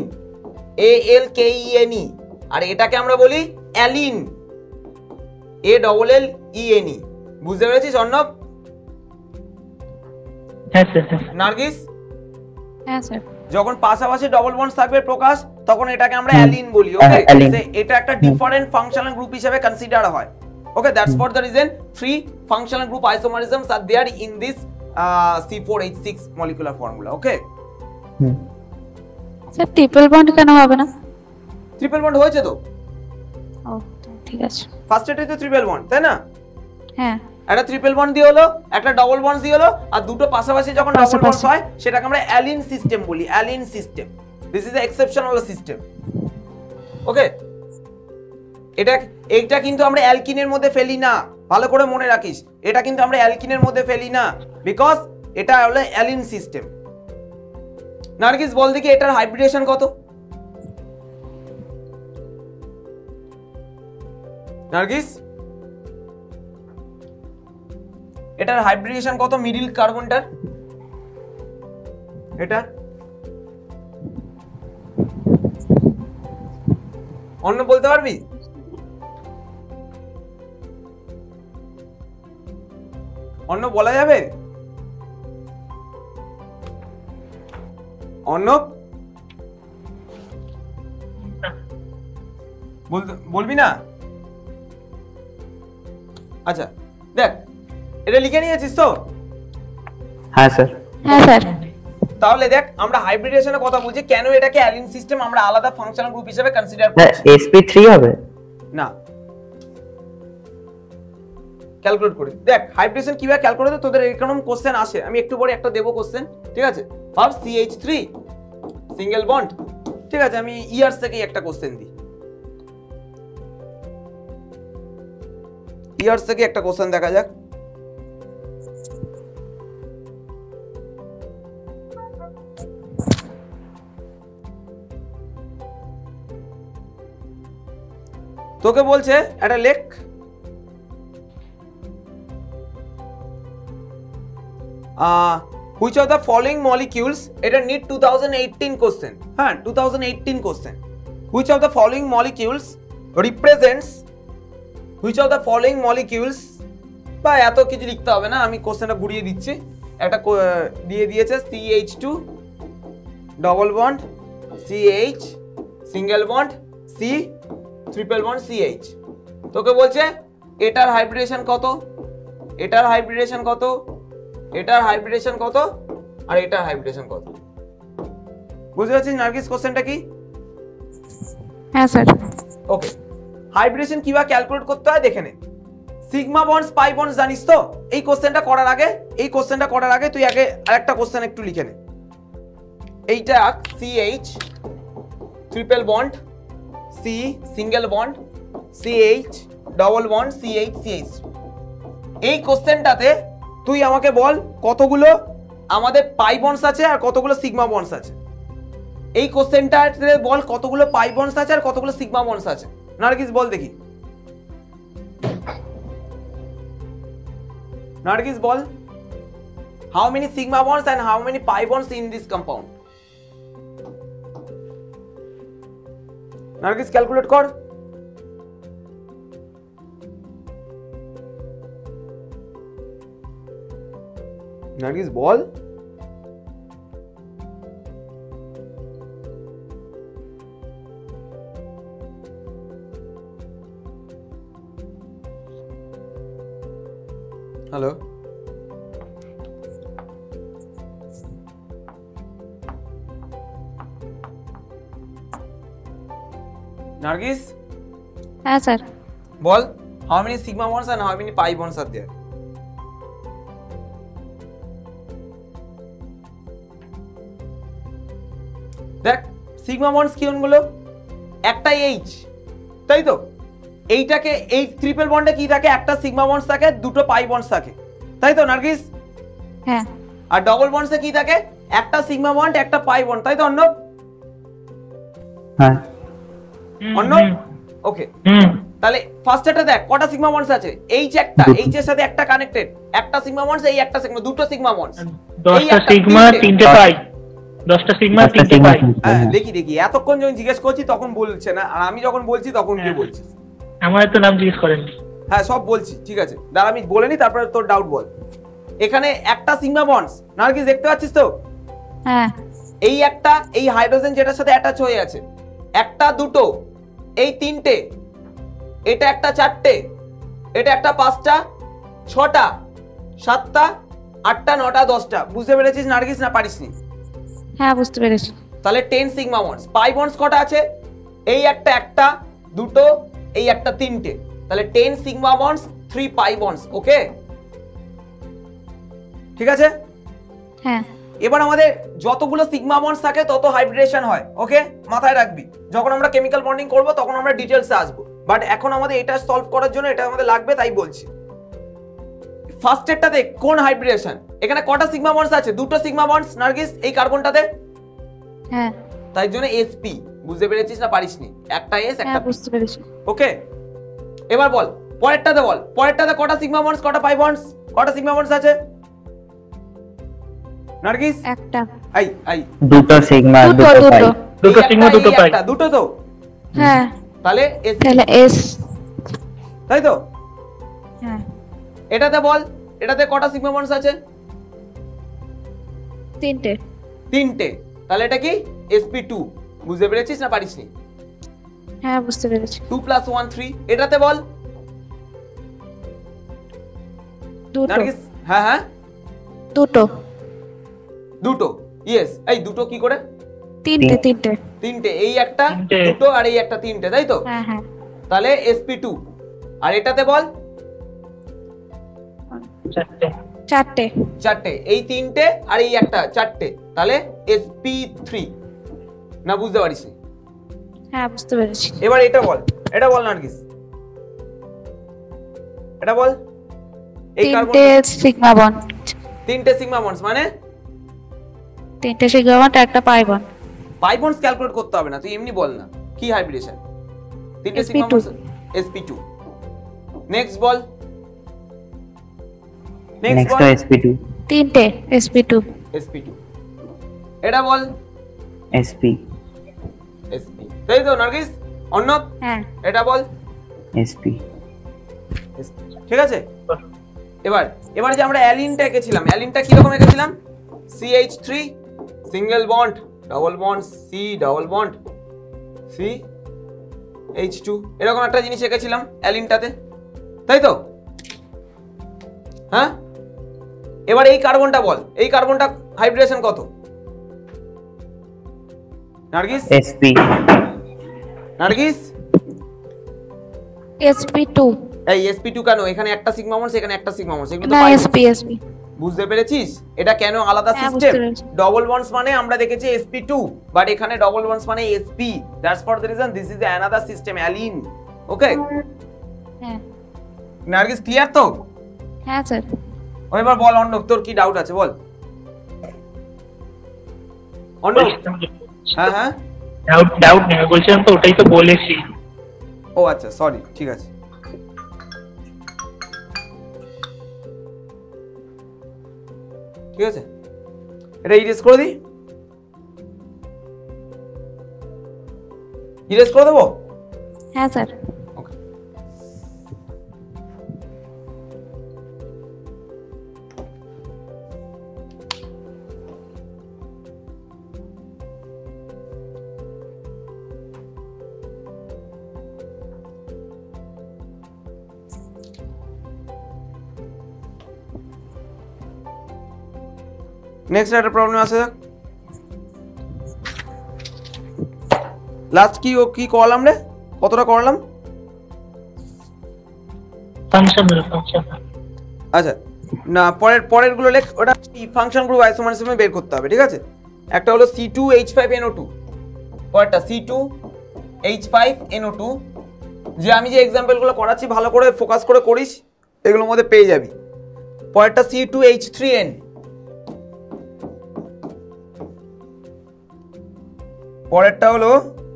ALKENE। আর এটাকে আমরা বলি অ্যালিন, ALLENE। বুঝতে পেরেছিস অর্ণব? হ্যাঁ স্যার। নার্গিস হ্যাঁ স্যার। যখন পাশাপাশি ডবল বন্ডস থাকবে প্রকাশ, তখন এটাকে আমরা অ্যালিন বলি। ওকে, এটা একটা ডিফারেন্ট ফাংশনাল গ্রুপ হিসেবে কনসিডার হয়। Okay, that's for the reason 3 functional group isomerisms are there in this C4H6 molecular formula. Okay sir triple bond কেন হবে না? ট্রিপল বন্ড হয়েছে তো, ও ঠিক আছে। ফার্স্ট এটাই তো ট্রিপল বন্ড, তাই না? হ্যাঁ, একটা ট্রিপল বন্ড দিয়ে হলো, একটা ডবল বন্ড দিয়ে হলো, আর দুটো পাশাপাশি যখন ডবল বন্ড হয় সেটাকে আমরা অ্যালিন সিস্টেম বলি। Allene system, this is a exceptional system. Okay, এইটা কিন্তু আমরা অ্যালকিনের মধ্যে ফেলি না, ভালো করে মনে রাখিস। এটা কিন্তু আমরা অ্যালকিনের মধ্যে ফেলি না, বিকজ এটা হলো অ্যালিন সিস্টেম। নার্গিস বল দেখি এটার হাইব্রিডেশন কত? নার্গিস এটার হাইব্রিডেশন কত মিডিল কার্বনটার? এটা অন্য বলতে পারবি? অন্য বলা যাবে? অন্য বলবি না? আচ্ছা দেখ, এটা লিখে নিয়েছিস তো? হ্যাঁ স্যার। হ্যাঁ স্যার। তাহলে দেখ, আমরা হাইব্রিডেশনের কথা বলছি, কেন এটাকে অ্যালিন সিস্টেম আমরা আলাদা ফাংশনাল গ্রুপ হিসেবে কনসিডার করছি sp3 হবে না। ক্যালকুলেট করি, দেখ হাইব্রিডেশন কিভাবে ক্যালকুলেট করতে তোদের এরকম কোশ্চেন আসে, আমি একটু পরে একটা দেবো কোশ্চেন, ঠিক আছে? ভাব CH3 সিঙ্গেল বন্ড, ঠিক আছে? আমি ইয়ার্স থেকেই একটা কোশ্চেন দিই, ইয়ার্স থেকে একটা কোশ্চেন দেখা যাক। তোকে বলছে একটা লেখ, which of the following molecules, এটা নিট 2018 কোশ্চেন, হ্যাঁ 2018 question, which of the following molecules represents, which of the following molecules, বা এত কিছু লিখতে হবে না, আমি কোশ্চেনটা ঘুরিয়ে দিচ্ছি, একটা দিয়ে দিয়েছে CH2 double bond CH single bond C triple bond CH। তোকে বলছে এটার হাইব্রিডেশন কত, এটার হাইব্রিডেশন কত, এটার হাইব্রিডেশন কত, আর এটার হাইব্রিডেশন কত। বুঝতে পারছিস নার্গিস কোশ্চেনটা কি? হ্যাঁ স্যার। ওকে, হাইব্রিডেশন কিভাবে ক্যালকুলেট করতে হয় দেখে নে। সিগমা বন্ডস পাই বন্ডস জানিস তো? এই কোশ্চেনটা করার আগে তুই আগে আরেকটা কোশ্চেন একটু লিখে নে। এইটা CH triple bond C single bond CH double bond CH CH। এই কোশ্চেনটাতে তুই আমাকে বল কতগুলো আমাদের পাই বন্ডস আছে আর কতগুলো সিগমা বন্ডস আছে। এই কোশ্চেনটাতে বল কতগুলো পাই বন্ডস আছে আর কতগুলো সিগমা বন্ডস আছে। নার্গিস বল দেখি, নার্গিস বল, how many sigma bonds and how many pi bonds in this compound? Nargis calculate কর। নার্গিস বল। হ্যালো, নার্গিস হ্যাঁ sir. Ball, how many sigma bonds and how many pi bonds are there? দেখ সিগমা বন্ডস কি হলো, একটা H, তাই তো? এইটাকে এই ট্রিপল বন্ডে কি থাকে, একটা সিগমা বন্ডস থাকে, দুটো পাই বন্ডস থাকে, তাই তো নার্গিস? হ্যাঁ। আর ডবল বন্ডসে কি থাকে, একটা সিগমা বন্ড একটা পাই বন্ড, তাই তো অর্ণব? হ্যাঁ। অর্ণব ওকে, তাহলে ফার্স্ট এটা দেখ কটা সিগমা বন্ডস আছে। H একটা, H এর সাথে একটা কানেক্টেড, একটা সিগমা বন্ডস, এই একটা সিগমা, দুটো সিগমা বন্ডস, 10টা সিগমা 3টে পাই, 10টা সিগমা 3টে পাই। হ্যাঁ দেখি এতক্ষণ যখন জিজ্ঞেস করছি তখন বলছে না, আর আমি যখন বলছি তখন কি বলছিস? আমার তো নাম জিজ্ঞেস করেন। হ্যাঁ সব বলছি, ঠিক আছে দাঁড়া আমি বলে নি, তারপরে তোর ডাউট বল। এখানে একটা সিগমা বন্ডস, নার্গিস দেখতে পাচ্ছিস তো? হ্যাঁ। এই একটা, এই হাইড্রোজেন যেটার সাথে অ্যাটাচ হয়ে আছে, একটা দুটো, এই তিনটে, এটা একটা চারটে, এটা একটা পাঁচটা, ছটা, সাতটা, আটটা, নটা, 10টা। বুঝতে পেরেছিস নার্গিস না পারিসনি? হ্যাঁ বুঝতে পেরেছি। তাহলে 10 সিগমা বন্ডস। পাই বন্ডস কটা আছে? এই একটা দুটো, এই একটা তিনটে, তাহলে 10 সিগমা বন্ডস 3 পাই বন্ডস। ওকে ঠিক আছে? হ্যাঁ। এবার আমাদের যতগুলো সিগমা বন্ডস থাকে তত হাইব্রিডেশন হয়। ওকে মাথায় রাখবি, যখন আমরা কেমিক্যাল বন্ডিং করব তখন আমরা ডিটেইলসে আসবো, বাট এখন আমাদের এটা সলভ করার জন্য এটা আমাদের লাগবে, তাই বলছি। ফার্স্ট এরটাতে কোন হাইব্রিডেশন? এখানে কটা সিগমা বন্ডস আছে? দুটো সিগমা বন্ডস নার্গিস এই কার্বনটাতে। হ্যাঁ। তাই জন্য sp। বুঝতে পেরেছিস না পারিসনি? একটা s একটা হ্যাঁ বুঝতে পেরেছি। ওকে এবার বল পরেরটাতে, বল পরেরটাতে কটা সিগমা বন্ডস কটা পাই বন্ডস, কটা সিগমা বন্ডস আছে নার্গিস? একটা। আই দুটো সিগমা দুটো পাই, দুটো সিগমা দুটো পাই, দুটো তো। হ্যাঁ তাহলে তাহলে s, তাই তো? হ্যাঁ। এটাতে বল এটাতে কটা সিগমা বন্ডস আছে? 3টে। 3টে। তাহলে এটা কি sp2, বুঝতে পেরেছিস না পারিসনি? হ্যাঁ বুঝতে পেরেছি। 2 + 1 3। এটাতে বল। 2টো। নার্গিস হ্যাঁ হ্যাঁ 2টো। 2টো, ইয়েস। এই দুটো কি করে? 3টে। 3টে, এই একটা 3টে। 2টো আর এই একটা 3টে, তাই তো? হ্যাঁ হ্যাঁ। তাহলে sp2। আর এটাতে বল 4টে। 4টে, এই 3টে আর এই একটা 4টে, তাহলে sp3। না বুঝতে পারিস? হ্যাঁ বুঝতে পেরেছি। এবার এটা বল নার্গিস, এটা বল। এই কার্বন 3টে সিগমা বন্ড। 3টে সিগমা বন্ডস মানে 3টে সিগমা বন্ড একটা পাই বন্ড। পাই বন্ডস ক্যালকুলেট করতে হবে না, তুই এমনি বল না কি হাইব্রিডেশন। 3টে sigma sp2। Bonds sp2। Next বল। নেক্সট তো sp2। 3টে sp2। sp2। এটা বল sp। sp, তাই তো নার্গিস? অর্ণব হ্যাঁ। এটা বল sp। sp, ঠিক আছে? এবার যে আমরা অ্যালিনটা এঁকেছিলাম, অ্যালিনটা কি রকম এঁকেছিলাম? CH3 single bond, double bond, C double bond, CH2, এরকম একটা জিনিস এঁকেছিলাম অ্যালিনটাতে, তাই তো? হ্যাঁ। এবার এই কার্বনটা বল, এই কার্বনটা হাইব্রিডেশন কত নার্গিস? sp। নার্গিস sp2। এই sp2 কেন? এখানে একটা সিগমা বন্ড, এখানে একটা সিগমা বন্ড, এগুলো তো না পাই। sp। বুঝতে পেরেছিস এটা কেন আলাদা হ্যাঁ, সিস্টেম? বুঝতে পেরেছি। ডবল বন্ডস মানে আমরা দেখেছি sp2, বাট এখানে ডবল বন্ডস মানে sp, that's for the reason this is another system, allene. Okay হ্যাঁ। নার্গিস, ক্লিয়ার তো? হ্যাঁ স্যার। এবার বল অর্ণব, তোর কি ডাউট আছে বল। অর্ণব হ্যাঁ হ্যাঁ ডাউট নেই, বলছিলাম তো ওটাই তো বলেছি। ও আচ্ছা, সরি, ঠিক আছে। ঠিক আছে, এটা ইরেজ করে দিই, ইরেজ করে দেবো। হ্যাঁ স্যার। ওকে। নেক্সট একটা প্রবলেম আছে, লাস্ট কি করলাম রে? কতটা করলাম? ফাংশন। আচ্ছা না, পরের গুলো লেখ। ওটা ফাংশন গ্রুপ আইসোমারফিজম বের করতে হবে, ঠিক আছে? একটা হলো C2H5NO2, পরেরটা C2H5NO2। যে আমি যে এক্সাম্পল গুলো করাচ্ছি ভালো করে ফোকাস করে করিস, এগুলোর মধ্যে পেয়ে যাবি। পরেরটা C2H3N,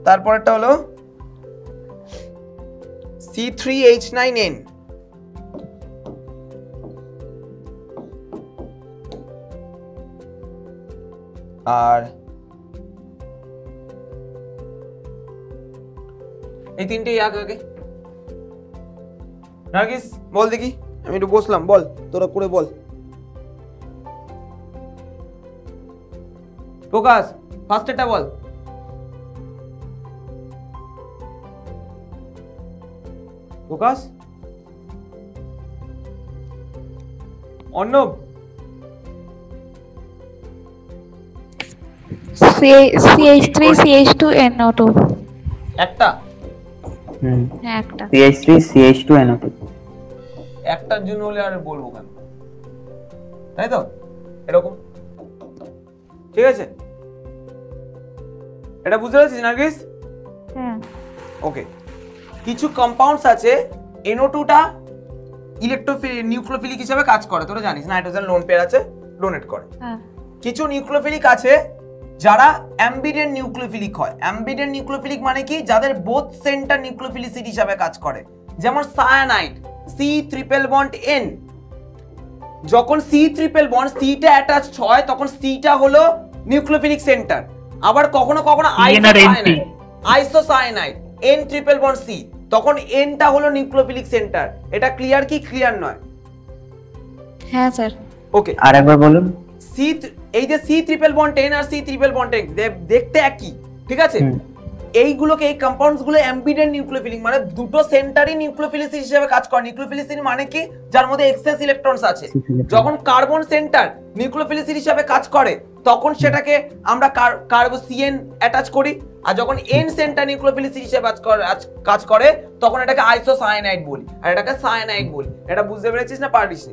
তারপরেরটা হলো C3H9N, আর এই তিনটেই আগে। নার্গিস বল দেখি, আমি একটু বসলাম, বল তোরা করে বল। ফোকাস, ফার্স্টেরটা বল। ফোকাস। Arnab CH3 CH2NO2। একটা হ্যাঁ একটা। CH3 CH2NO2। একটার জন্য হলে আর বলবো কেন, তাই তো? এরকম, ঠিক আছে? এটা বুঝতে পারছিস নার্গিস? হ্যাঁ। ওকে, কিছু কম্পাউন্ডস আছে NO2টা নিউক্লিওফিলিক হিসেবে কাজ করে, তোরা জানিস নাইট্রোজেন লোন পেয়ার আছে, ডোনেট করে। হ্যাঁ। কিছু নিউক্লিওফিলিক আছে যারা অ্যাম্বিডেন্ট নিউক্লিওফিলিক হয়। অ্যাম্বিডেন্ট নিউক্লিওফিলিক মানে কি? যাদের বোথ সেন্টার নিউক্লিওফিলিসিটি হিসেবে কাজ করে, যেমন সায়ানাইড C≡N। যখন C≡C টা অ্যাটাচড হয় তখন C-টা হলো নিউক্লিওফিলিক সেন্টার। আবার কখনো কখনো আইসোসায়ানাইড N≡C, তখন N-টা হলো নিউক্লিওফিলিক সেন্টার। এটা ক্লিয়ার কি ক্লিয়ার নয়? হ্যাঁ স্যার। ওকে, আরেকবার বলুন। সি, এই যে সি ট্রিপল বন্ড 10 আর সি ট্রিপল বন্ড 10 দেখতে একই, ঠিক আছে? এইগুলোকে, এই কম্পাউন্ডস গুলো অ্যাম্বিডেন্ট নিউক্লিওফিলিক, মানে দুটো সেন্টারই নিউক্লিওফিলিক হিসেবে কাজ করে। নিউক্লিওফিলিক মানে কি? যার মধ্যে এক্সেস ইলেকট্রনস আছে। যখন কার্বন সেন্টার নিউক্লিওফিলিক হিসেবে কাজ করে তখন সেটাকে আমরা কার্বোসিএন অ্যাটাচ করি, আর যখন এন সেন্টার নিউক্লিওফিলিক হিসেবে কাজ করে তখন এটাকে আইসোসায়ানাইড বলি, আর এটাকে সায়ানাইড বলি। এটা বুঝতে পেরেছিস না পারিস?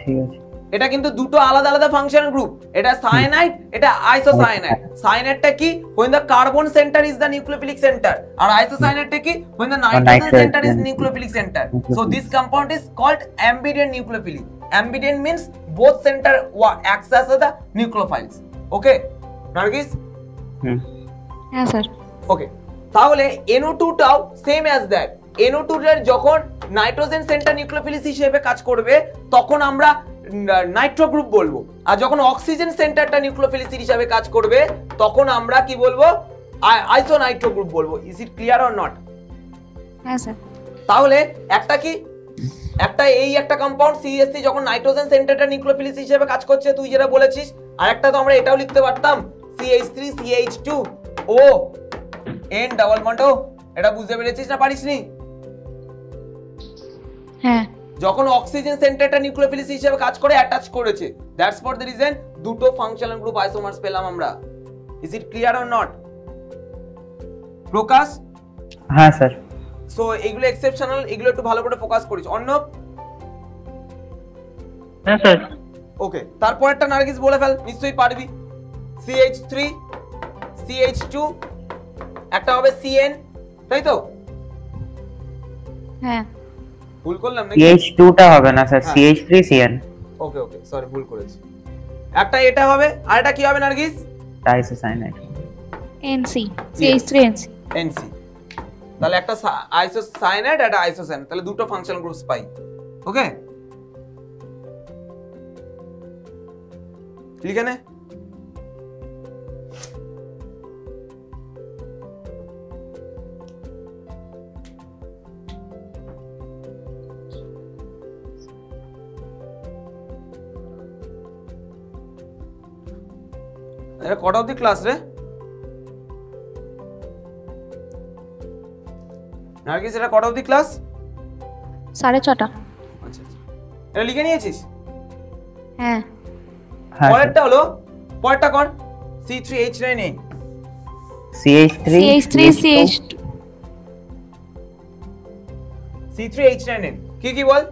ঠিক আছে। এটা কিন্তু দুটো আলাদা আলাদা ফাংশনাল গ্রুপ, এটা সায়ানাইড, এটা আইসোসায়ানাইড। সায়ানাইডটা কি? when the carbon center is the nucleophilic center, আর আইসোসায়ানাইডটা কি? when the nitrogen center is nucleophilic center. So this compound is called ambident nucleophilic. Ambident means both center acts as the nucleophiles. Okay, Nargis? হ্যাঁ sir. ওকে, তাহলে NO2 টাও same as that. NO2 এর যখন nitrogen centre nucleophilic হিসেবে কাজ করবে তখন আমরা নাইট্রো গ্রুপ বলবো, আর যখন অক্সিজেন সেন্টারটা নিউক্লিওফিলিক হিসেবে কাজ করবে তখন আমরা কি বলবো? আইসো নাইট্রো গ্রুপ বলবো। Is it clear or not? হ্যাঁ স্যার। তাহলে একটা কি, একটা কম্পাউন্ড CH3 যখন নাইট্রোজেন সেন্টারটা নিউক্লিওফিলিক হিসেবে কাজ করছে তুই যেটা বলেছিস, আর একটা তো আমরা এটাও লিখতে পারতাম CH3 CH2 O N double bond O। এটা বুঝতে পেরেছিস না পারিসনি? হ্যাঁ। যখন অক্সিজেন সেন্টারটা নিউক্লিওফিলিক হিসেবে কাজ করে অ্যাটাচ করেছে, দ্যাটস ফর দ্য রিজন দুটো ফাংশনাল গ্রুপ আইসোমার্স পেলাম আমরা। Is it clear or not Prakash? হ্যাঁ স্যার। সো এগুলো এক্সেপশনাল, এগুলো একটু ভালো করে ফোকাস করিস। অর্ণব? হ্যাঁ স্যার। ওকে, তারপরেরটা নার্গিস বলে ফেল, নিশ্চয়ই পারবি। CH3 CH2, একটা হবে CN, তাই তো? হ্যাঁ। ভুল করলাম নাকি? CH2 টা হবে না স্যার, CH3 CN। ওকে ওকে, সরি ভুল করেছি। একটা এটা হবে, আর এটা কি হবে Nargis? Isocyanide. NC CH3 NC। NC, তাহলে একটা আইসোসায়ানাইড, একটা আইসোসায়ানাইড, তাহলে দুটো ফাংশনাল গ্রুপস পাই। ওকে, লিখে নে। এটা কটা অবধি ক্লাস রে নার্গিস? এটা কটা অবধি ক্লাস? 6:30। আচ্ছা, এটা লিখে নিয়েছিস? হ্যাঁ। পরেরটা হলো, পরেরটা কর। C3H9N CH3 CH2 C3H9N কি কি বল?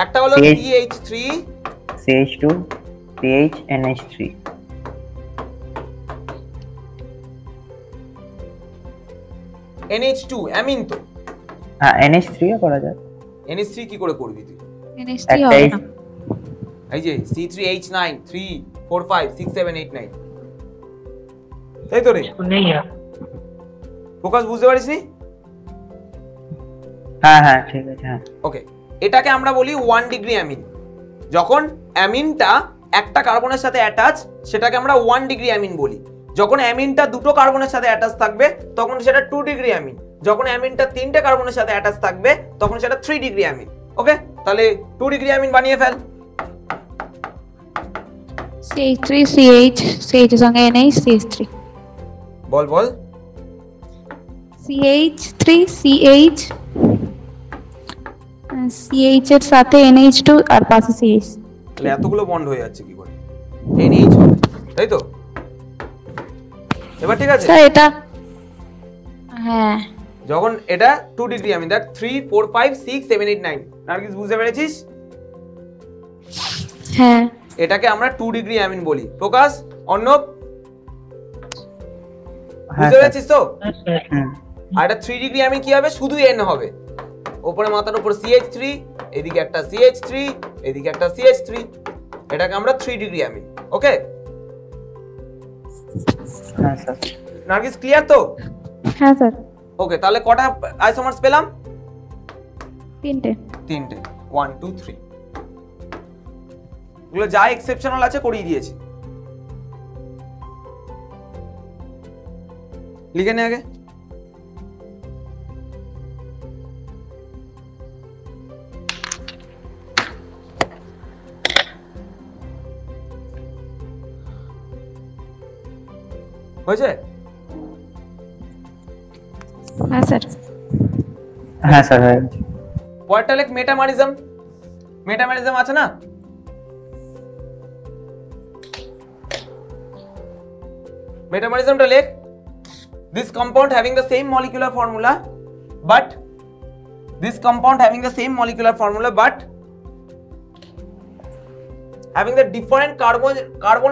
একটা হলো CH3 CH2 CHNH3। NH2 amine তো। হ্যাঁ, NH3 ও করা যায়। NH3 কি করে করবি তুই? NH3 হবে না। এই যে C3H9 3 4 5 6 7 8 9, তাই তো রে? নেই আর। ফোকাস বুঝতে পারিসনি? হ্যাঁ হ্যাঁ ঠিক আছে। হ্যাঁ ওকে, এটাকে আমরা বলি 1 ডিগ্রি অ্যামিন। যখন অ্যামিনটা একটা কার্বনের সাথে অ্যাটাচ সেটাকে আমরা 1 ডিগ্রি অ্যামিন বলি। যখন অ্যামিনটা দুটো কার্বনের সাথে অ্যাটাচ থাকবে তখন সেটা 2 ডিগ্রি অ্যামিন। যখন অ্যামিনটা তিনটে কার্বনের সাথে অ্যাটাচ থাকবে তখন সেটা 3 ডিগ্রি অ্যামিন। ওকে, তাহলে 2 ডিগ্রি অ্যামিন বানিয়ে ফেল। CH3 CH CH এর সঙ্গে NH CH3 বল বল। CH3 CH CH এর সাথে NH2 আর পাশে CH। তাহলে এতগুলো বন্ড হয়ে যাচ্ছে কি করে? NH হবে, তাই তো? এবার ঠিক আছে স্যার এটা হ্যাঁ, যখন এটা 2 ডিগ্রি অ্যামিন, দ্যাট 3 4 5 6 7 8 9। নার্গিস বুঝতে পেরেছিস? হ্যাঁ এটাকে আমরা 2 ডিগ্রি অ্যামিন বলি। প্রকাশ, অর্ণব বুঝতে পেরেছিস তো? আর এটা 3 ডিগ্রি অ্যামিন কি হবে? শুধু N হবে, উপরে মাথার উপর CH3, এদিকে একটা CH3, এদিকে একটা CH3, এটাকে আমরা 3 ডিগ্রি অ্যামিন। ওকে হ্যাঁ স্যার। নার্গিস ক্লিয়ার তো? হ্যাঁ স্যার। ওকে, তাহলে কটা আইসোমার্স পেলাম? তিনটে। 1 2 3। এগুলো যা এক্সেপশনাল আছে করিয়ে দিয়েছি। লিখে নে আগে। হয়েছে? হ্যাঁ স্যার। হ্যাঁ স্যার হয়ে গেছে। পরেরটা লেখ মেটামারিজম। মেটামারিজম আছে না? মেটামারিজমটা লেখ। This compound having the same molecular formula but having the different carbon arrangement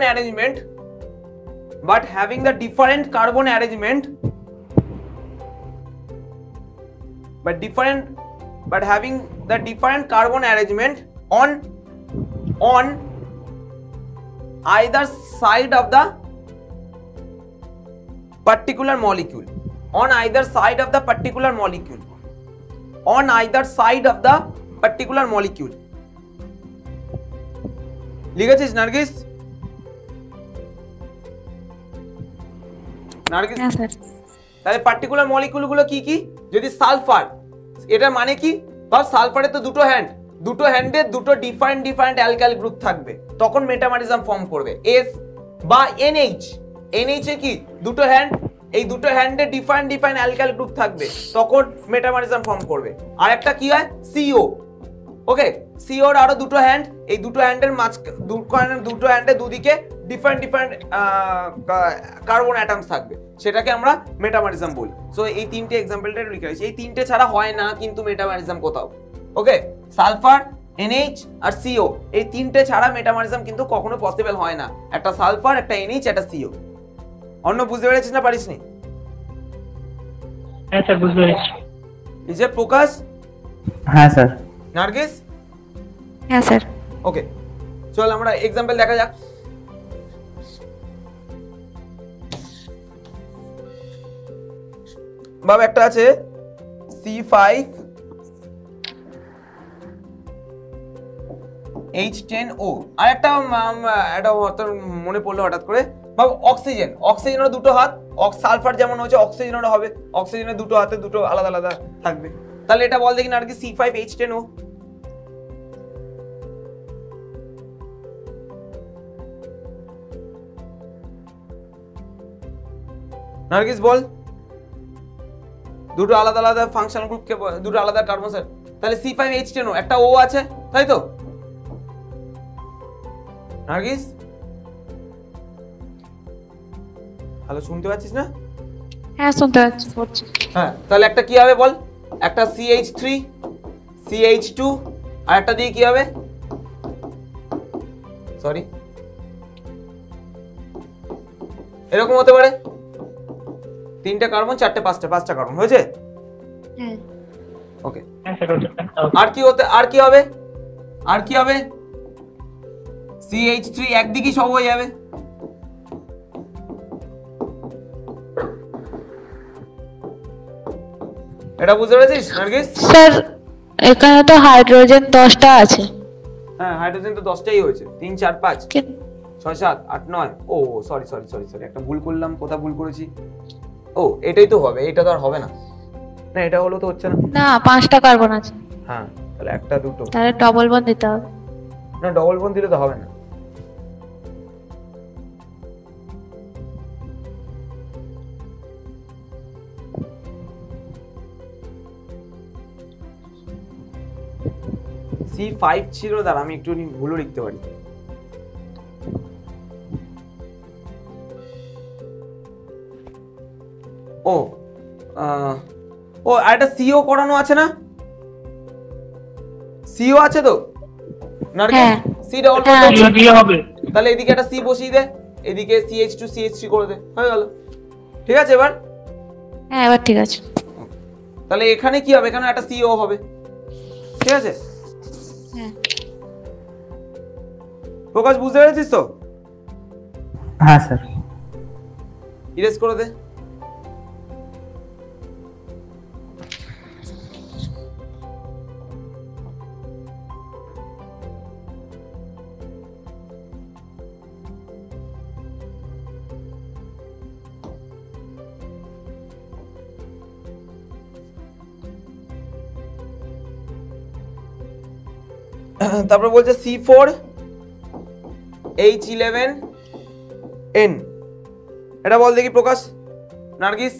on either side of the particular molecule. লিখেছিস Nargis? হ্যাঁ স্যার। তাহলে পার্টিকুলার মলিকিউল গুলো কি কি? যদি সালফার, এটা মানে কি? বা সালফারের তো দুটো হ্যান্ডে দুটো ডিফারেন্ট অ্যালকাইল গ্রুপ থাকবে, তখন মেটামারিজম ফর্ম করবে। এস বা এনএইচ, এনএইচ এ কি দুটো হ্যান্ড, এই দুটো হ্যান্ডে ডিফারেন্ট অ্যালকাইল গ্রুপ থাকবে, তখন মেটামারিজম ফর্ম করবে। আর একটা কি হয়? সিও। ওকে, সিওর আরো দুটো হ্যান্ড, এই দুটো হ্যান্ডের দুটো হ্যান্ডে দুদিকে ডিফারেন্ট কার্বন অ্যাটমস থাকবে, সেটাকে আমরা মেটামারিজম বলি। সো এই তিনটে এক্সাম্পলটা লিখে রাখছি। এই তিনটে ছাড়া হয় না কিন্তু মেটামারিজম কোথাও। ওকে, সালফার, এনএইচ আর সিও, এই তিনটে ছাড়া মেটামারিজম কিন্তু কখনো পসিবল হয় না। একটা সালফার, একটা এনএইচ, একটা সিও। অন্য বুঝতে পেরেছিস না পারিসনি? হ্যাঁ স্যার বুঝতে পেরেছি। এই যে প্রকাশ, হ্যাঁ স্যার। নার্গিস, হ্যাঁ স্যার। ওকে, চল আমরা এক্সাম্পল দেখা যাক। বাবা একটা আছে C5H10O, আর একটা মনে পড়লো হঠাৎ করে, বাবা অক্সিজেন। অক্সিজেনের দুটো হাত, সালফার যেমন হচ্ছে অক্সিজেনেরও হবে, অক্সিজেনের দুটো হাতে দুটো আলাদা আলাদা থাকবে। তাহলে এটা বল দেখি নার্গিস, C5H10O। নার্গিস বল, দুটো আলাদা আলাদা ফাংশনাল গ্রুপকে, দুটো আলাদা কার্বন। তাহলে C5H10O, একটা O আছে, তাই তো? নার্গিস হ্যালো, শুনতে পাচ্ছিস না? হ্যাঁ শুনতে পাচ্ছি, পড়ছি। হ্যাঁ, তাহলে একটা কি হবে বল? একটা CH3, CH2, আর একটা দিয়ে কি হবে? সরি, এরকম হতে পারে, তিনটা কার্বন, চারটে, পাঁচটা কার্বন হয়েছে। হ্যাঁ। ওকে, হ্যাঁ স্যার। আর কি হবে? CH3 একদিকেই সব হয়ে যাবে। এটা বুঝতে পেরেছিস নার্গিস? স্যার এখানে তো হাইড্রোজেন 10টা আছে। হ্যাঁ, হাইড্রোজেন তো 10টাই হয়েছে, 3 4 5 কি- 6 7 8 9। ও সরি, একটা ভুল করলাম, কোথায় ভুল করেছি? ও এটাই তো হবে, এটা তো আর হবে না। না এটা হলো তো হচ্ছে না। না 5টা কার্বন আছে, হ্যাঁ, তাহলে একটা দুটো, তাহলে ডবল বন্ড দিতে হবে। না ডবল বন্ড দিলে তো হবে না। C5 ছিল, দাঁড়া আমি একটু ভুলও লিখতে পারি। ও আর একটা সিও করানো আছে না? সিও আছে তো নার্গিস? হ্যাঁ। সি ডবল হ্যাঁ। সিও দিয়ে হবে। তাহলে এদিকে একটা সি বসিয়ে দে, এদিকে CH2 CH3 করে দে, হয়ে গেল। ঠিক আছে এবার? হ্যাঁ এবার ঠিক আছে। তাহলে এখানে কি হবে? এখানে একটা সিও হবে, ঠিক আছে? হ্যাঁ। প্রকাশ বুঝতে পেরেছিস তো? হ্যাঁ স্যার। ইরেজ করে দে। তারপর বলছে C4H11N, এটা বল দেখি প্রকাশ, নার্গিস।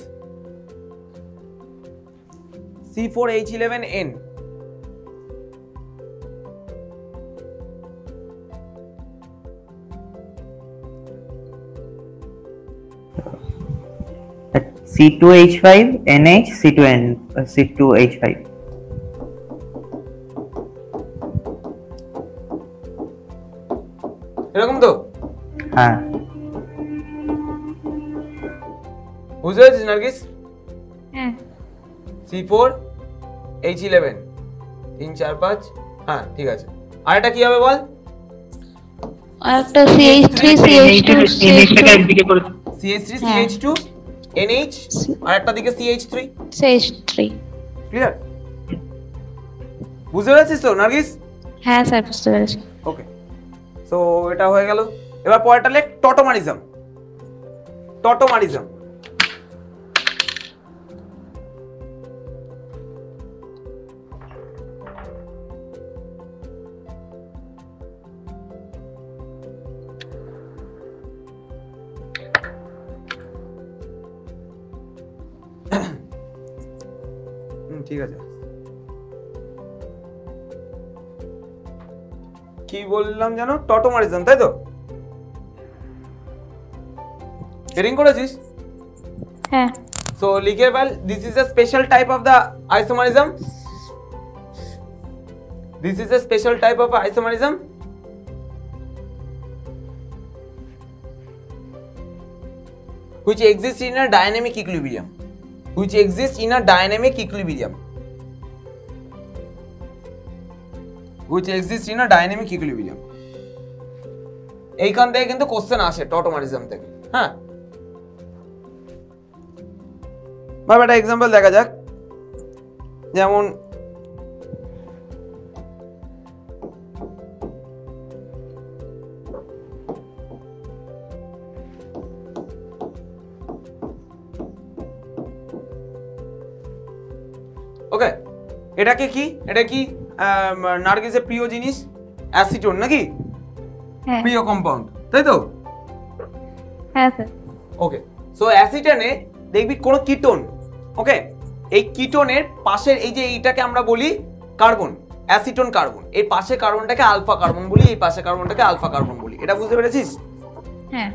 C4H11N C2H5NH C2H5 এরকম তো? হ্যাঁ বুঝতে পেরেছিস নার্গিস? হ্যাঁ C4H11 3 4 5, হ্যাঁ ঠিক আছে। আর এটা কি হবে বল? একটা CH3 CH2 NH-টাকে একদিকে করে দাও। CH3 হ্যাঁ। CH2 NH আর একটা দিকে CH3। CH3। ক্লিয়ার? বুঝতে পেরেছিস তো নার্গিস? হ্যাঁ স্যার বুঝতে পেরেছি। ওকে, সো এটা হয়ে গেল। এবার পরেরটা লেখ টটোমারিজম। টটোমারিজম ঠিক আছে। কি বললাম জানো? টটোমারিজম, তাই তো? হেডিং করেছিস? হ্যাঁ সো লিখে fail, this is a special type of the isomerism. This is a special type of isomerism which exists in a dynamic equilibrium. Which exists in a dynamic equilibrium. Which exists in a dynamic equilibrium. এইখান থেকে কিন্তু question আসে tautomerism থেকে। হ্যাঁ, ভাবে একটা example দেখা যাক। যেমন ওকে, এটাকে কি, এটা কি নার্গিসের প্রিয় জিনিস অ্যাসিটোন নাকি? হ্যাঁ প্রিয় কম্পাউন্ড, তাই তো? হ্যাঁ স্যার। ওকে, সো অ্যাসিটনে দেখবি কোন কিটোন, ওকে, এই কিটোনের পাশের এই যে এইটাকে আমরা বলি কার্বন, অ্যাসিটোন কার্বন। এই পাশে কার্বনটাকে আলফা কার্বন বলি, এই পাশে কার্বনটাকে আলফা কার্বন বলি। এটা বুঝতে পেরেছিস? হ্যাঁ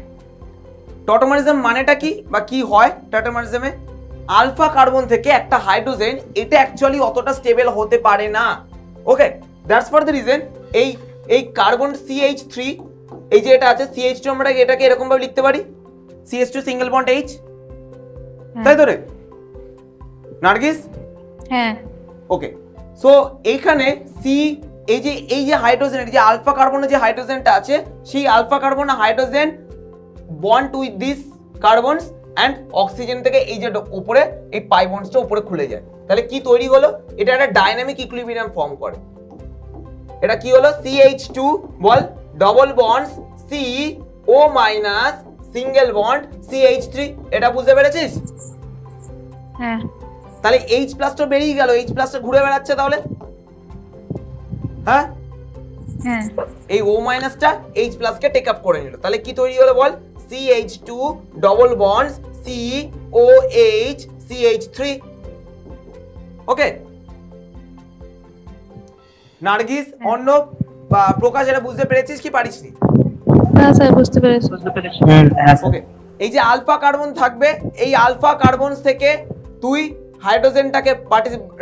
টটোমারিজম মানেটা কি বা কি হয় টটোমারিজমে? আলফা কার্বন থেকে একটা হাইড্রোজেন, এটা অ্যাকচুয়ালি অতটা স্টেবল হতে পারে না। ওকে, দ্যাটস ফর দ্য রিজন এই কার্বন CH3, এই যে এটা আছে CH2, আমরা এটাকে এরকম ভাবে লিখতে পারি CH2 সিঙ্গেল বন্ড H, তাই তো রে নার্গিস? হ্যাঁ ওকে, সো এইখানে এই যে হাইড্রোজেনের যে আলফা কার্বনের যে হাইড্রোজেনটা আছে, সেই alpha carbon hydrogen bond with this carbons and oxygen থেকে এই যে উপরে এই পাই বন্ডসটা উপরে খুলে যায়। তাহলে কি তৈরি হলো? এটা একটা ডাইনামিক ইকুইলিব্রিয়াম ফর্ম করে। এটা কি হলো? CH2 বল double bonds CO minus single bond CH3। এটা বুঝতে পেরেছিস? হ্যাঁ তাহলে H প্লাসটা বেরিয়ে গেল, H প্লাসটা ঘুরে বেড়াচ্ছে তাহলে, হ্যাঁ হ্যাঁ এই O মাইনাসটা H প্লাসকে টেক আপ করে নিল। তাহলে কি তৈরি হলো বল? CH2 double bonds COH CH3। Okay Nargis, অন্য বা প্রকাশ, এটা বুঝতে পেরেছিস কি পারিসনি? না স্যার বুঝতে পেরেছি। বুঝতে পেরেছি। হ্যাঁ স্যার। ওকে, এই যে আলফা কার্বন থাকবে, এই আলফা কার্বন থেকে তুই হাইড্রোজেনটাকে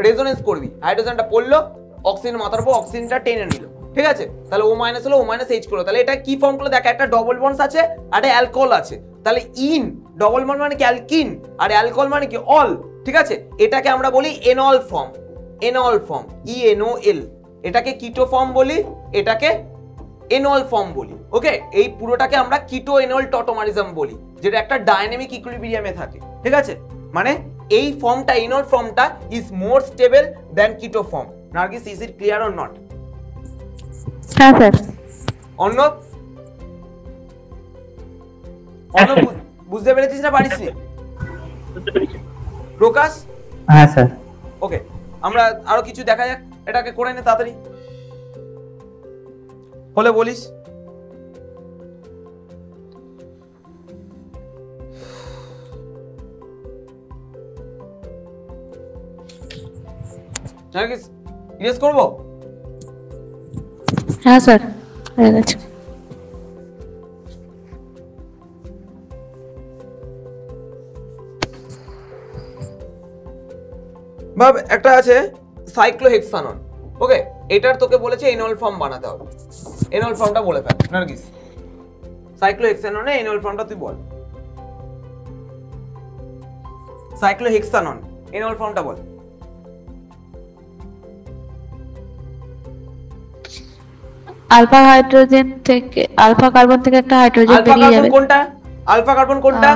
রেজোনেন্স করবি, হাইড্রোজেনটা পড়লো অক্সিজেন মাথার উপর, অক্সিজেনটা টেনে নিল, ঠিক আছে? তাহলে O মাইনাস হলো, O মাইনাস H করলো। তাহলে এটা কি ফর্ম করলো? দেখ, একটা ডবল বন্ডস আছে আর একটা অ্যালকোহল আছে। তাহলে ইন ডবল বন্ড মানে কি অ্যালকিন, আর অ্যালকোহল মানে কি অল, ঠিক আছে? এটাকে আমরা বলি এনল ফর্ম, এনল ফর্ম ENOL। এটাকে কিটো ফর্ম বলি, এটাকে এনল ফর্ম বলি। ওকে, এই পুরোটাকে আমরা কিটো এনল টটোমারিজম বলি, যেটা একটা ডাইনামিক ইকুইলিব্রিয়ামে থাকে, ঠিক আছে? মানে এই ফর্মটা, এনল ফর্মটা ইজ মোর স্টেবল দ্যান কিটো form. Nargis, is it clear or not? হ্যাঁ স্যার। অর্ণব, বুঝতে পেরেছিস না পারিসনি? বুঝতে পেরেছি। প্রকাশ? হ্যাঁ স্যার। ওকে, আমরা আরো কিছু দেখা যাক, এটাকে করে নে তাড়াতাড়ি বলে বলিস। নার্গিস ইরেজ করবো? হ্যাঁ স্যার হয়ে গেছে। ভাব একটা আছে সাইক্লোহেক্সানন, ওকে, এটার তোকে বলেছে এনল ফর্ম বানাতে হবে। এনল ফর্মটা বলে ফেল নার্গিস, সাইক্লোহেক্সাননে এনল ফর্মটা তুই বল। সাইক্লোহেক্সানন এনল ফর্মটা বল। আলফা হাইড্রোজেন থেকে আলফা কার্বন থেকে একটা হাইড্রোজেন আলফা বেরিয়ে কার্বন যাবে। কোনটা? আলফা কার্বন কোনটা?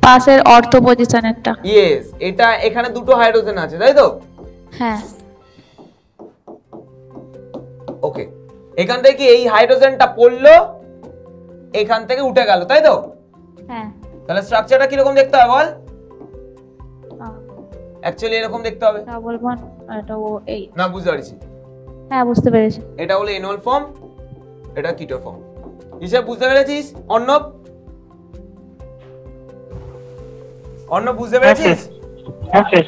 পাশের অর্থ পজিশনেরটা। ইয়েস, এটা এখানে দুটো হাইড্রোজেন আছে তাই তো? হ্যাঁ। ওকে, এখান থেকে এই হাইড্রোজেনটা পড়লো, এখান থেকে উঠে গেল তাই তো? হ্যাঁ। তাহলে স্ট্রাকচারটা কিরকম দেখতে হবে বল? অ্যাকচুয়ালি এরকম দেখতে হবে। ডাবল বন্ড, এটা ও এই না বুঝতে পারছি। হ্যাঁ বুঝতে পেরেছি। এটা হলো এনল ফর্ম, এটা কিটো ফর্ম। হিসাব বুঝতে পেরেছিস? অর্ণব, অর্ণব বুঝতে পেরেছিস? হ্যাঁ স্যার।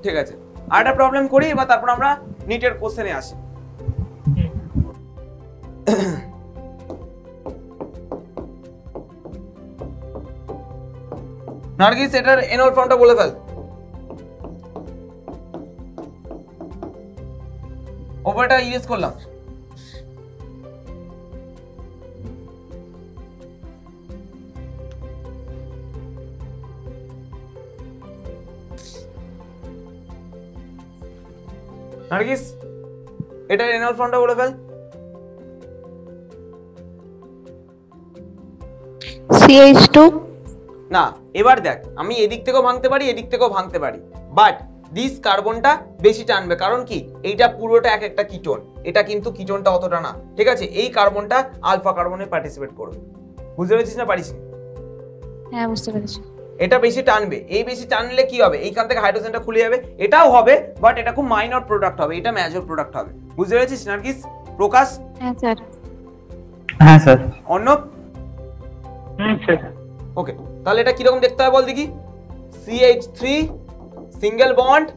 ঠিক আছে, আর একটা প্রবলেম করি, এবার তারপর আমরা নিটের কোশ্চেনে আসি। নার্গিস এটার এনল ফর্মটা বলে ফেল। ওভারটা ইরেজ করলাম। নার্গিস এটার এনল ফর্মটা বলে ফেল। CH2। না, এবার দেখ, আমি এদিক থেকেও ভাঙতে পারি, এদিক থেকেও ভাঙতে পারি, বাট দিস কার্বনটা বেশি টানবে, কারণ কি এইটা পুরোটা এক একটা কিটোন, এটা কিন্তু কিটোনটা অতটা না, ঠিক আছে? এই কার্বনটা আলফা কার্বনে পার্টিসিপেট করবে। বুঝতে পেরেছিস না পারিস? হ্যাঁ বুঝতে পেরেছি। এটা বেশি টানবে, এই বেশি টানলে কি হবে, এইখান থেকে হাইড্রোজেনটা খুলে যাবে, এটাও হবে বাট এটা খুব মাইনর প্রোডাক্ট হবে, এটা মেজর প্রোডাক্ট হবে। বুঝতে পেরেছিস নার্গিস? প্রকাশ? হ্যাঁ স্যার। হ্যাঁ স্যার। অর্ণব? স্যার। ওকে, তাহলে এটা কিরকম দেখতে হবে বল দেখি। CH3 single bond,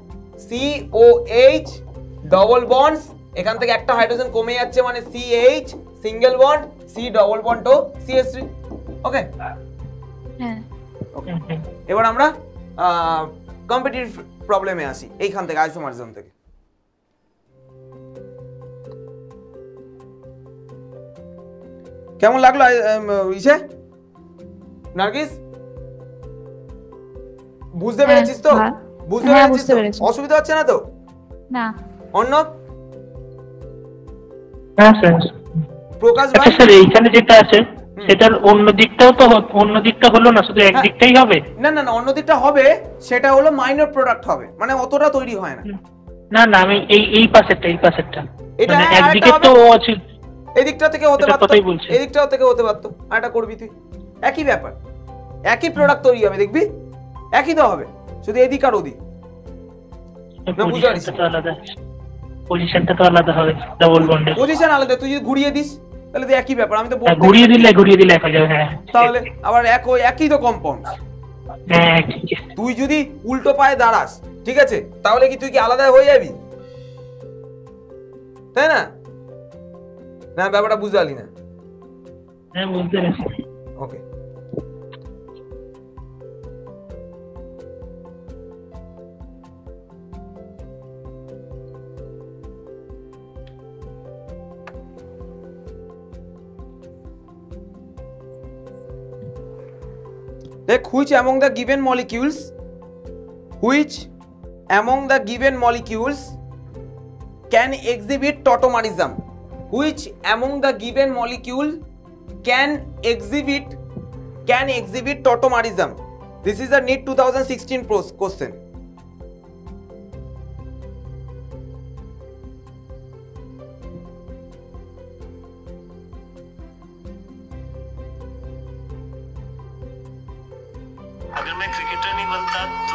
COH double bonds, এখান থেকে একটা হাইড্রোজেন কমে যাচ্ছে মানে CH single bond, C double bond ও CH3। ওকে, হ্যাঁ। ওকে, এবার আমরা কম্পিটিটিভ প্রবলেমে আসি, এইখান থেকে আইসোমারিজম থেকে। কেমন লাগলো ইসে নার্গিস? বুঝতে পেরেছিস তো? বুঝতে পেরেছিস তো? অসুবিধা হচ্ছে না তো? না। অর্ণব? হ্যাঁ স্যার। প্রকাশ ভাই? আচ্ছা স্যার, এইখানে যেটা আছে সেটার অন্য দিকটাও তো, অন্য দিকটা হলো না, শুধু এক দিকটাই হবে? না না না, অন্য দিকটা হবে, সেটা হলো মাইনর প্রোডাক্ট হবে, মানে অতটা তৈরি হয় না। না না, আমি এই পাশেরটা, এই পাশেরটা, এটা মানে একদিকে তো আছে, এদিকটা থেকে হতে পারতো, কথাই বলছি। এদিকটাও থেকে হতে পারতো, আর এটা করবি তুই, একই ব্যাপার, একই প্রোডাক্ট তৈরি হবে, দেখবি একই তো হবে, শুধু এদিক আর ওদিক। পজিশনটা তো আলাদা, পজিশনটা তো আলাদা হবে ডাবল বন্ডে। পজিশন আলাদা, তুই যদি ঘুরিয়ে দিস তাহলে তো একই ব্যাপার। আমি তো ঘুরিয়ে দিলে এক হয়ে যাবে। হ্যাঁ, তাহলে আবার একই তো কম্পাউন্ড। হ্যাঁ ঠিক আছে। তুই যদি উল্টো পায়ে দাঁড়াস, ঠিক আছে, তাহলে কি তুই কি আলাদা হয়ে যাবি? তাই না? না, ব্যাপারটা বুঝতে পারলি না? হ্যাঁ বুঝতে পেরেছি। ওকে, দেখ, which among the given molecules can exhibit tautomerism? Which among the given molecule can exhibit tautomerism? This is a NEET 2016 question. अगर मैं क्रिकेटर नहीं बनता तो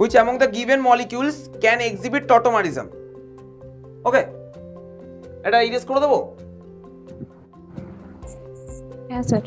Which among the given molecules can exhibit tautomerism? Okay, এটা erase করে দেবো? হ্যাঁ sir.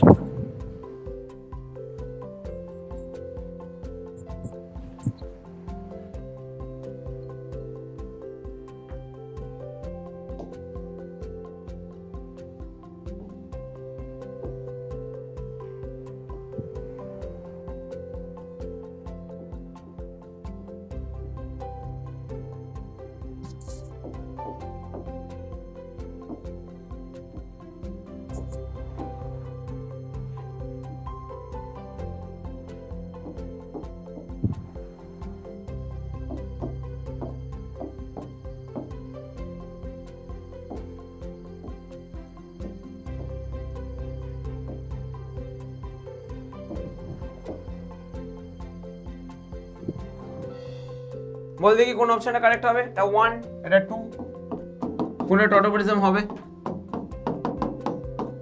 বল দেখি কোন অপশনটা কারেক্ট হবে। এটা 1, এটা 2, কোনটা টটোমারিজম হবে?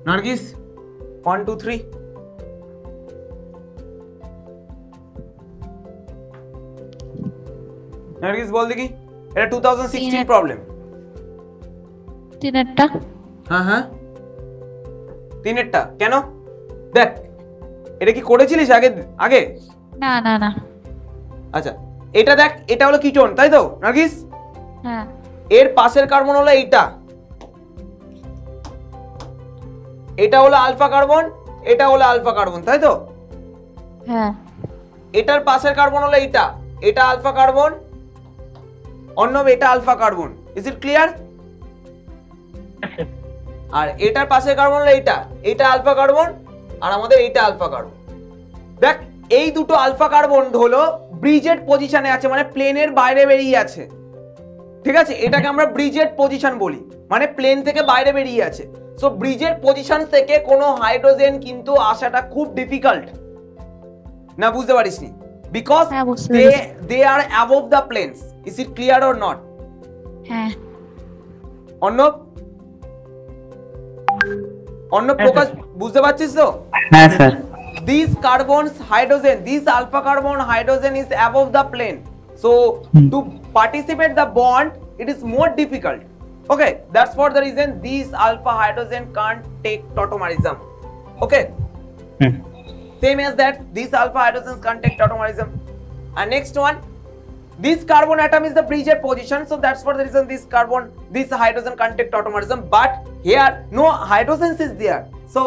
নার্গিস 1 2 3। নার্গিস বল দেখি, এটা 2016 প্রবলেম। তিনেরটা। হ্যাঁ তিনেরটা কেন? দেখ এটা কি করেছিলিস আগে আগে? না না না। আচ্ছা এটা দেখ, এটা হলো কিটোন তাই তো নার্গিস? হ্যাঁ। এর পাশের কার্বন হলো এইটা, এটা হলো আলফা কার্বন, এটা হলো আলফা কার্বন তাই তো? হ্যাঁ। এটার পাশের কার্বন হলো এইটা, এটা আলফা কার্বন, অন্য এটা alpha carbon. Is it clear? আর এটার পাশের কার্বন হলো এইটা, এটা আলফা কার্বন, আর আমাদের এইটা আলফা কার্বন। দেখ এই দুটো আলফা কার্বন হলো ব্রিজেড পজিশনে আছে, মানে প্লেনের বাইরে বেরিয়ে আছে, ঠিক আছে? এটাকে আমরা ব্রিজেড পজিশন বলি, মানে প্লেন থেকে বাইরে বেরিয়ে আছে। সো ব্রিজেড পজিশন থেকে কোনো হাইড্রোজেন কিন্তু আসাটা খুব ডিফিকাল্ট, না বুঝতে পারিসনি? Because they are above the planes. Is it clear or not? হ্যাঁ। অন্য প্রকাশ বুঝতে পারছিস তো? হ্যাঁ sir. These carbons hydrogen, this alpha carbon hydrogen is above the plane, so to participate the bond it is more difficult. Okay, that's for the reason these alpha hydrogen can't take tautomerism. Okay, same as that these alpha hydrogens can't take tautomerism. And next one, this carbon atom is the bridged position, so that's for the reason this hydrogen can't take tautomerism. But here no hydrogens is there, so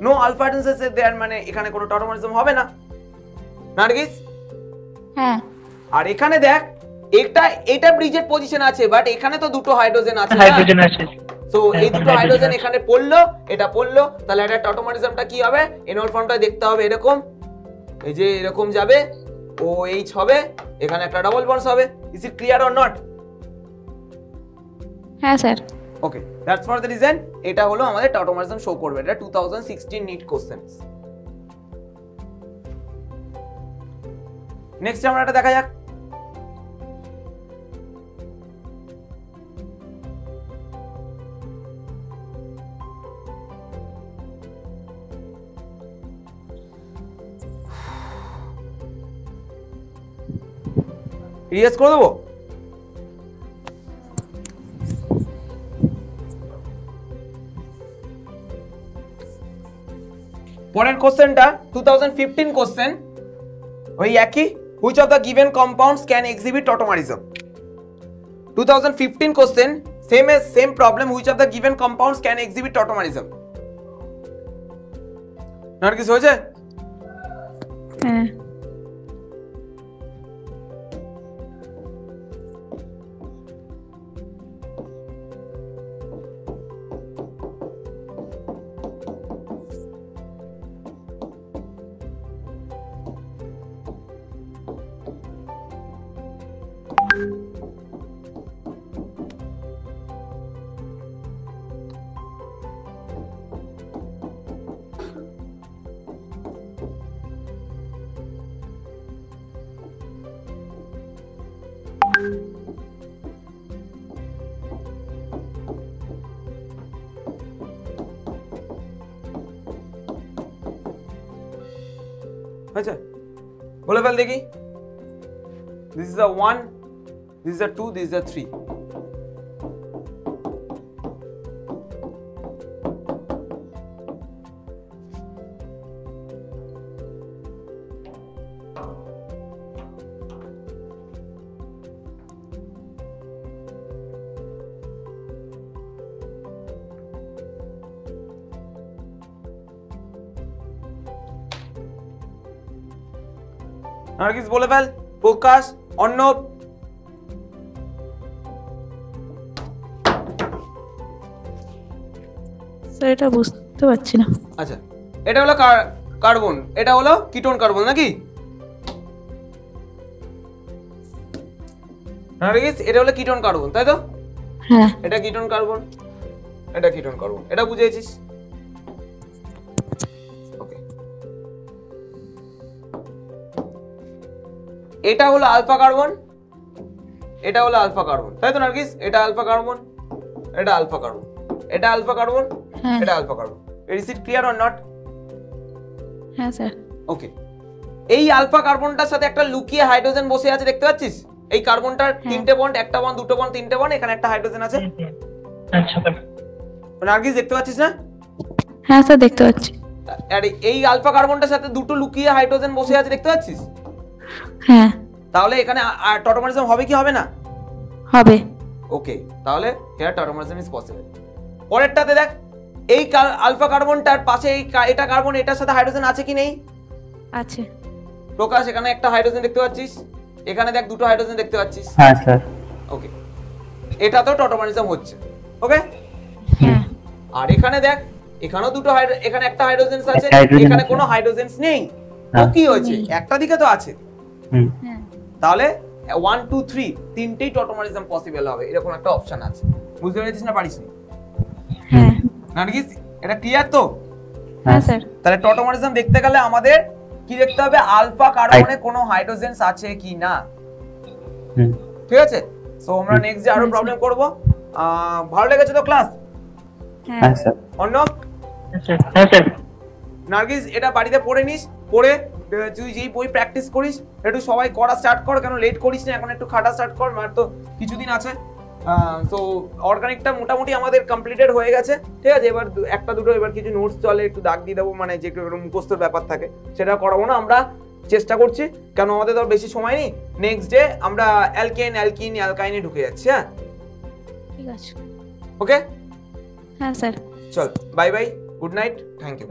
no alpha hydrogens is there, মানে এখানে কোনো tautomerism হবে না। নার্গিস হ্যাঁ। আর এখানে দেখ এটা ব্রিজেড position আছে, বাট এখানে তো দুটো হাইড্রোজেন আছে, হাইড্রোজেন আছে। সো এই দুটো হাইড্রোজেন এখানে পড়লো, এটা পড়লো, তাহলে এটা tautomerismটা কি হবে? এনওর ফর্মটা দেখতে হবে এরকম, এই যে এরকম যাবে, OH হবে, এখানে একটা ডাবল বন্ডস হবে। Is it clear or not? হ্যাঁ sir. Okay, that's for the reason এটা হলো আমাদের tautomerism শো করবে। এটা 2016 নিট কোশ্চেনস। নেক্সট আমরা এটা দেখা যাক। রিয়াজ করে দেবো? পরের কোশ্চেনটা 2015 কোশ্চেন, ওই একই, which of the given compounds can exhibit tautomerism? 2015 question, same problem, which of the given compounds can exhibit tautomerism? Nargis হয়েছে? হ্যাঁ। আচ্ছা বলে ফেল দেখি। This is a 1, this is a 2, this is a 3. Nargis বলে ফেল, প্রকাশ, Arnab. Sir এটা বুঝতে পারছি না। আচ্ছা এটা হলো কার্বন, এটা হলো কিটোন কার্বন নাকি? নার্গিস এটা হলো কিটোন কার্বন তাই তো? হ্যাঁ। এটা কিটোন কার্বন, এটা কিটোন কার্বন, এটা বুঝেছিস? ওকে, এটা হলো আলফা কার্বন, এটা হলো আলফা কার্বন, তাই তো নার্গিস? এটা আলফা কার্বন, এটা আলফা কার্বন, এটা আলফা কার্বন, হ্যাঁ এটা alpha carbon. Is it clear or not? হ্যাঁ স্যার। ওকে, এই আলফা কার্বনটার সাথে একটা লুকিয়ে হাইড্রোজেন বসে আছে, দেখতে পাচ্ছিস? এই কার্বনটার তিনটে বন্ড, একটা বন্ড, দুটো বন্ড, তিনটে বন্ড, এখানে একটা হাইড্রোজেন আছে। আচ্ছা স্যার। নার্গিস দেখতে পাচ্ছিস না? হ্যাঁ স্যার দেখতে পাচ্ছি। আর এই আলফা কার্বনটার সাথে দুটো লুকিয়ে হাইড্রোজেন বসে আছে, দেখতে পাচ্ছিস? হ্যাঁ তাহলে এখানে টটোমারিজম হবে কি হবে না? হবে। ওকে, তাহলে হিয়ার টটোমারিজম ইজ পসিবল। পরেরটাতে দেখ, এই আলফা কার্বনটার পাশে এটা কার্বন, এটার সাথে হাইড্রোজেন আছে কি নেই? আছে। প্রকাশ, এখানে একটা হাইড্রোজেন দেখতে পাচ্ছিস, এখানে দেখ দুটো হাইড্রোজেন দেখতে পাচ্ছিস। হ্যাঁ স্যার। ওকে, এটা তো টটোমারিজম হচ্ছে। ওকে, হ্যাঁ আর এখানে দেখ, এখানেও দুটো এখানে একটা হাইড্রোজেন আছে, হাইড্রোজেন এখানে আছে। কোনো হাইড্রোজেন নেই। তো হ্যাঁ। কি হয়েছে? একটা দিকে তো আছে, হুম। হ্যাঁ তাহলে 1 2 3 তিনটেই টটোমারিজম পসিবল হবে, এরকম একটা অপশন আছে। বুঝতে পেরেছিস না পারিস? হ্যাঁ নার্গিস, এটা ক্লিয়ার তো? হ্যাঁ স্যার। তাহলে টটোমারিজম দেখতে গেলে আমাদের কি দেখতে হবে? আলফা কার্বনে কোনো হাইড্রোজেনস আছে কি না। হুম। ঠিক আছে, সো আমরা নেক্সট ডে আরো প্রবলেম করব। ভালো লেগেছে তো ক্লাস? হ্যাঁ স্যার। অর্ণব, হ্যাঁ স্যার। নার্গিস এটা বাড়িতে পড়ে নিস, পড়ে তুই যেই বই প্র্যাকটিস করিস একটু সবাই করা স্টার্ট কর, কেন লেট করিস না, এখন একটু খাটা স্টার্ট কর, আর তো কিছুদিন আছে। সো অর্গানিকটা মোটামুটি আমাদের কমপ্লিটেড হয়ে গেছে, ঠিক আছে? এবার একটা দুটো এবার কিছু নোটস চলে, একটু দাগ দিয়ে দেবো, মানে যে একটু মুখস্থর ব্যাপার থাকে সেটা করাবো না, আমরা চেষ্টা করছি, কেন আমাদের তো বেশি সময় নেই। নেক্সট ডে আমরা অ্যালকেন, অ্যালকিন, অ্যালকাইনে ঢুকে যাচ্ছি। হ্যাঁ, ঠিক আছে। ওকে, হ্যাঁ স্যার। চল, bye bye, good night, thank you.